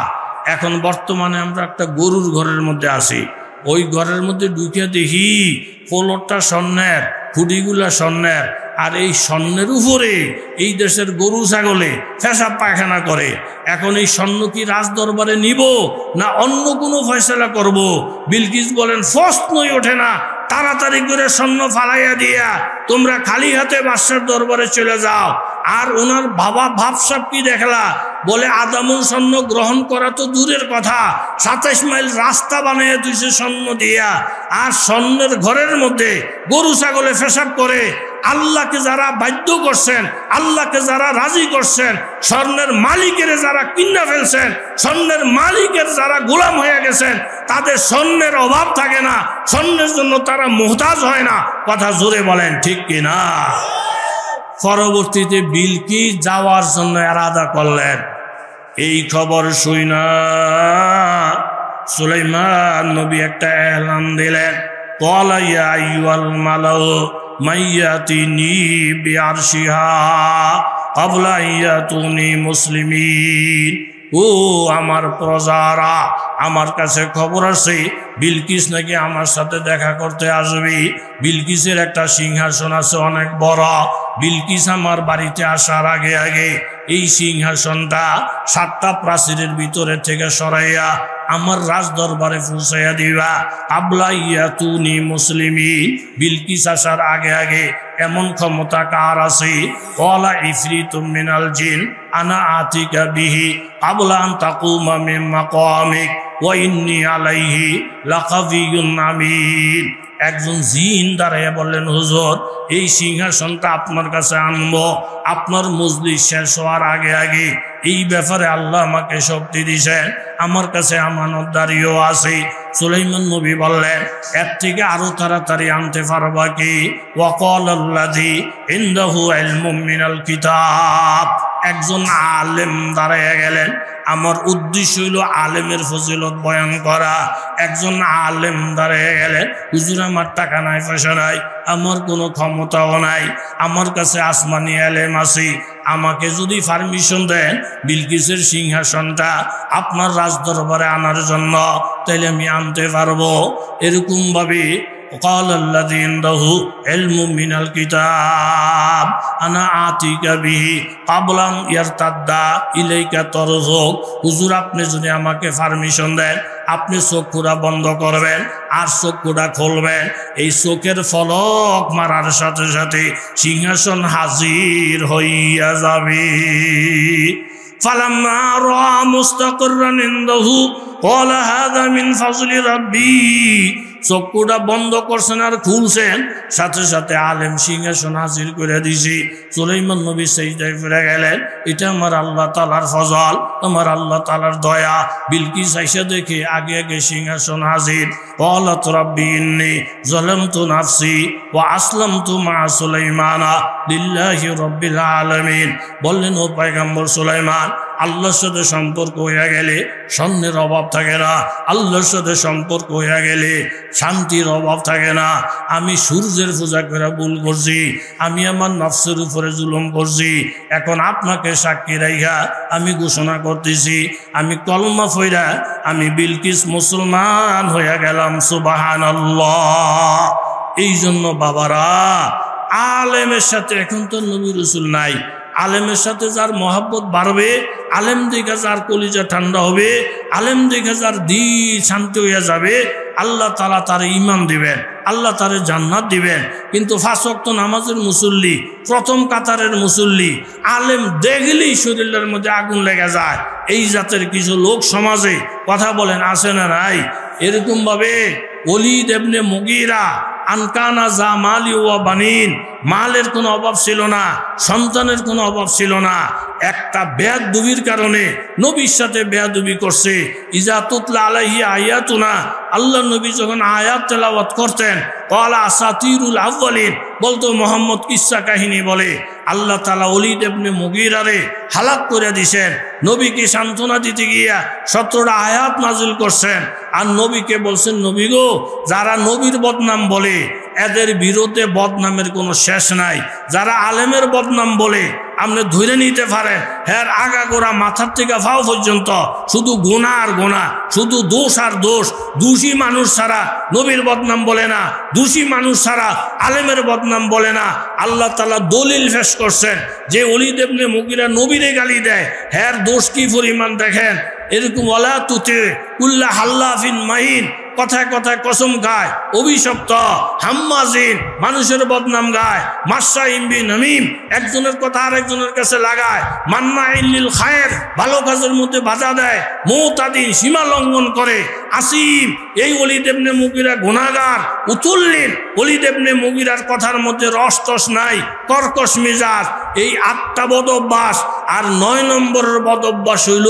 এখন বর্তমানে আমরা একটা গরুর ঘরের মধ্যে আছি, ওই ঘরের মধ্যে ঢুকে দেখি ফ্লোরটা স্বর্ণের, খুঁটিগুলা স্বর্ণের, আর এই স্বর্ণের উপরে এই দেশের গরু ছাগলে পেশাব পায়খানা করে। এখন এই স্বর্ণ কি রাজ দরবারে নিব না অন্য কোনো ফয়সালা করব? বিলকিস বলেন প্রশ্নই ওঠে না, তাড়াতাড়ি করে স্বর্ণ ফালাইয়া দিয়া তোমরা খালি হাতে বাদশার দরবারে চলে যাও। আর ওনার বাবা ভাবসাব কি দেখলা? বলে আধা মণ স্বর্ণ গ্রহণ করা তো দূরের কথা, 27 মাইল রাস্তা বানিয়ে দিয়েছে স্বর্ণ দিয়া, আর স্বর্ণের ঘরের মধ্যে গরু ছাগলে পেশাব করে। আল্লাহকে যারা বাধ্য করছেন, আল্লাহকে যারা রাজি করছেন, স্বর্ণের মালিকের যারা কিনা ফেলছেন, স্বর্ণের মালিকের যারা গোলাম হয়ে গেছেন, তাদের স্বর্ণের অভাব থাকে না, স্বর্ণের জন্য তারা মুহতাজ হয় না। কথা জোরে বলেন ঠিক কিনা? পরবর্তীতে বিলকিস যাওয়ার জন্য এরাদা করলেন। এই খবর শুইনা সুলাইমান নবী একটা এলান দিলেন, ক্বালা ইয়া আইয়ুহাল মালাউ মাইয়াতিনি বিআরশিহা ক্বাবলা ইয়াতুনি মুসলিমিন। ও আমার প্রজারা, আমার কাছে খবর আছে বিলকিস নাকি আমার সাথে দেখা করতে আসবে। বিলকিসের একটা সিংহাসন আছে অনেক বড়। বিলকিস আমার বাড়িতে আসার আগে আগে এই সিংহাসনটা 7টা প্রাচীরের ভিতরে থেকে সরাইয়া আমার রাজ দরবারে পৌঁছাইয়া দিবা। আবলা ইয়াতুনি মুসলিমিন, বিলকিস আসার আগে আগে এমন ক্ষমতা কার আছে? ওয়ালা ইফরিতুম মিনাল জিন আনা আতিকা বিহি আবলা আন তাকুমা মিন মাকামিক ওয়া ইন্নী আলাইহি লাকাবিয়ুন আমিন। একজন জিন দাঁড়াইয়া বললেন, হুজুর এই সিংহাসনটা আপনার কাছে আনবো আপনার মজলিস শেষ হওয়ার আগে আগে। এই ব্যাপারে আল্লাহ আমাকে শক্তি দিয়েছেন, আমার কাছে আমানতদারিও আছে। সুলাইমান নবী বললেন, এর থেকে আরো তাড়াতাড়ি আনতে পারবা কি? ওয়াকালাল্লাযী ইনদাহু ইলমুম মিনাল কিতাব। একজন আলেম দাঁড়াইয়া গেলেন। আমার উদ্দেশ্য হইল আলেমের ফজিলত বয়ান করা। একজন আলেম দাঁড়িয়ে গেলেন, হুজুর আমার টাকা নাই, পয়সা নাই, আমার কোনো ক্ষমতাও নাই, আমার কাছে আসমানি আলেম আছে, আমাকে যদি পারমিশন দেন বিলকিসের সিংহাসনটা আপনার রাজদরবারে আনার জন্য, তাইলে আমি আনতে পারবো। এরকম ভাবে قال الذي عنده علم من الكتاب انا آتيك به قبل ان يرتد اليك طرفك। হুজুর আপনি যদি আমাকে পারমিশন দেন, আপনি চক্ষুটা বন্ধ করবেন আর চক্ষুটা খুলবেন, এই চোখের ফলক মারার সাথে সাথে সিংহাসন হাজির হইয়া যাবে। فلما رأى مستقرا عنده قال هذا من فضل ربي। চক্ষুটা বন্ধ করছেন আর খুলছেন, সাথে সাথে আলেম সিংহাসন হাজির করে দিছি। সুলাইমান নবী সিজদায় পড়ে গেলেন, এটা আমার আল্লাহ তাআলার ফজল, আমার আল্লাহ তাআলার দয়া। বিলকিস আইসা দেখে আগে আগে সিংহাসন হাজির। ক্বালাত রাব্বি ইন্নী যালামতু নাফসি ওয়া আসলামতু মা সুলাইমানা লিল্লাহি রাব্বিল আলামিন। বললেন, ও পয়গম্বর সুলাইমান, আল্লাহর সাথে সম্পর্ক হয়ে গেলে স্বর্ণের অভাব থাকে না, আল্লাহর সাথে সম্পর্ক হয়ে গেলে শান্তির অভাব থাকে না। আমি সূর্যের পূজা করে ভুল করছি, আমি আমার নফসের উপরে জুলুম করছি। এখন আপনাকে সাক্ষী রাইখা আমি ঘোষণা করতেছি, আমি কলমা পড়া আমি বিলকিস মুসলমান হয়ে গেলাম। সুবহানাল্লাহ। এই জন্য বাবারা, আলেমের সাথে এখন তো নবী রাসূল নাই, আলেমের সাথে যার মহব্বত বাড়বে, আলেম দেখে যার কলিজা ঠান্ডা হবে, আলেম দেখে যার দিল শান্তি হইয়া যাবে, আল্লাহ তাআলা তার ঈমান দিবেন, আল্লাহ তার জান্নাত দিবেন। কিন্তু 5 ওয়াক্ত নামাজের মুসল্লি, প্রথম কাতারের মুসল্লি, আলেম দেখলেই শরীরের মধ্যে আগুন লেগে যায়। এই জাতের কিছু লোক সমাজে কথা বলেন, আছে না নাই? এরকম ভাবে ওলীদ ইবনে মুগীরা আনকানা যা মালি ওয়া বানিন, মালের কোনো অভাব ছিল না, সন্তানের কোনো অভাব ছিল না। একটা বেয়াদবির কারণে নবীর সাথে বেয়াদবি করছে। ইজা তুতলা আলাইহি আয়াতুনা, আল্লাহ নবী যখন আয়াত তেলাওয়াত করতেন, ক্বালা আসাতিরুল আউয়ালিন, বলতো মোহাম্মদ কিসসা কাহিনী বলে। আল্লাহ তাআলা ওলীদ ইবনে মুগীরারে হালাক করে দিয়েছেন। নবীকে সান্ত্বনা দিতে গিয়া 17টা আয়াত নাজিল করছেন। আর নবীকে বলছেন, নবী গো, যারা নবীর বদনাম বলে এদের বিরুদ্ধে বদনামের কোনো শেষ নাই। যারা আলেমের বদনাম বলে আপনি ধরে নিতে পারেন, হ্যাঁ আগাগোড়া মাথার থেকে পাও পর্যন্ত শুধু গুনাহ আর গুনাহ, শুধু দোষ আর দোষ। দোষী মানুষ ছাড়া নবীর বদনাম বলে না, দোষী মানুষ ছাড়া আলেমের বদনাম বলে না। আল্লাহ তাআলা দলিল পেশ করছেন যে ওলীদ ইবনে মুগীরা নবীরে গালি দেয়, হ্যাঁ দোষ কি পরিমাণ দেখেন। এরকম ওয়ালা তুতি কুল্লা হাল্লাফিন মাহিন, কথায় কথায় কসম খায়, অভিশপ্ত, হাম্মাজিন, মানুষের বদনাম গায়, মাশাইম বিন নামিম, একজনের কথা আরেকজনের কাছে লাগায়, মান্নাইন লিল খায়ের, ভালো কাজের মধ্যে বাধা দেয়, মুতাদিন, সীমা লঙ্ঘন করে, আসিম। এই ওলীদ ইবনে মুগীরা গুনাহগার, উতুল্লিন। ওলীদ ইবনে মুগীরার কথার মধ্যে রস টস নাই, কর্কশ মেজাজ। এই 8টা বদ অভ্যাস। আর 9 নম্বরের বদ অভ্যাস হইল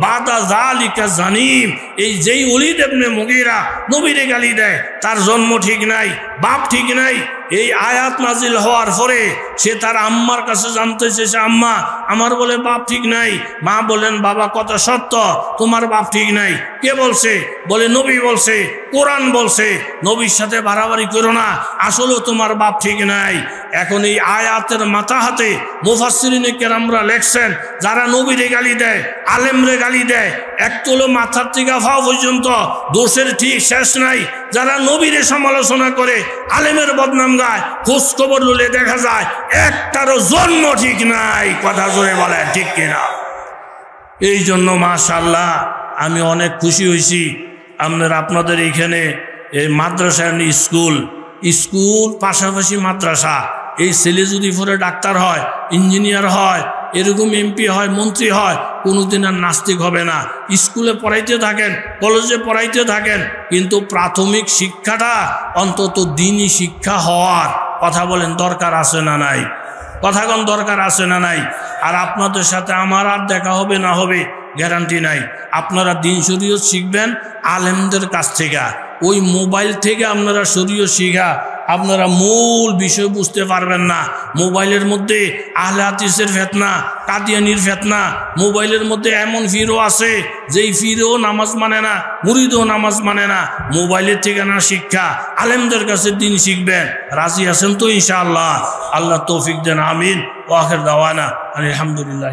বাদা যালিকা জানিম। এই যেই ওলীদ ইবনে মুগীরা নবীরে গালি দেয়, তার জন্ম ঠিক নাই, বাপ ঠিক নাই। এই আয়াত নাজিল হওয়ার পরে সে তার আম্মার কাছে জানতে চেয়েছে, আম্মা আমার বলে বাপ ঠিক নাই। মা বলেন, বাবা কথা সত্য, তোমার বাপ ঠিক নাই। কে বলছে? বলে নবী বলছে, কোরআন বলছে। নবীর সাথে বাড়াবাড়ি করো না, আসলে তোমার বাপ ঠিক নাই। এখন এই আয়াতের মাথা হাতে মুফাসসিরিনে কেরামরা লেখছেন, যারা নবীরে গালি দেয়, আলেমরে গালি দেয়, একটু হলো মাথার থেকে পা পর্যন্ত দোষের ঠিক শেষ নাই। যারা নবীর সমালোচনা করে আলেমের বদনাম গায়, খোঁজ খবর লুলে দেখা যায় একটারও জন্ম ঠিক নাই। কথা জোরে বলে ঠিক কিনা? এই জন্য মাশাআল্লাহ আমি অনেক খুশি হয়েছি আপনাদের এইখানে এই মাদ্রাসা স্কুল পাশাপাশি মাদ্রাসা। এই ছেলে যদি পরে ডাক্তার হয়, ইঞ্জিনিয়ার হয়, এরকম এমপি হয়, মন্ত্রী হয়, কোনোদিন আর নাস্তিক হবে না। স্কুলে পড়াইতে থাকেন, কলেজে পড়াইতে থাকেন, কিন্তু প্রাথমিক শিক্ষাটা অন্তত দ্বীনি শিক্ষা হওয়ার কথা বলেন দরকার আছে না নাই? কথাগণ দরকার আছে না নাই? আর আপনাদের সাথে আমার আর দেখা হবে না হবে গ্যারান্টি নাই। আপনারা দিন শরীয়ত শিখবেন আলেমদের কাছ থেকে। ওই মোবাইল থেকে আপনারা শরীয়ত শিখা আপনারা মূল বিষয় বুঝতে পারবেন না। মোবাইলের মধ্যে আহলে হাদিসের ফিতনা, কাদিয়ানির ফিতনা, মোবাইলের মধ্যে এমন ফিরও আছে যেই ফিরও নামাজ মানে না, মুরিদও নামাজ মানে না। মোবাইলের থেকে না শিক্ষা, আলেমদের কাছে দিন শিখবেন। রাজি আছেন তো ইনশাআল্লাহ? আল্লাহ তৌফিক দেন, আমিন। ওয়া আখির দাওয়ানা আলহামদুলিল্লাহ।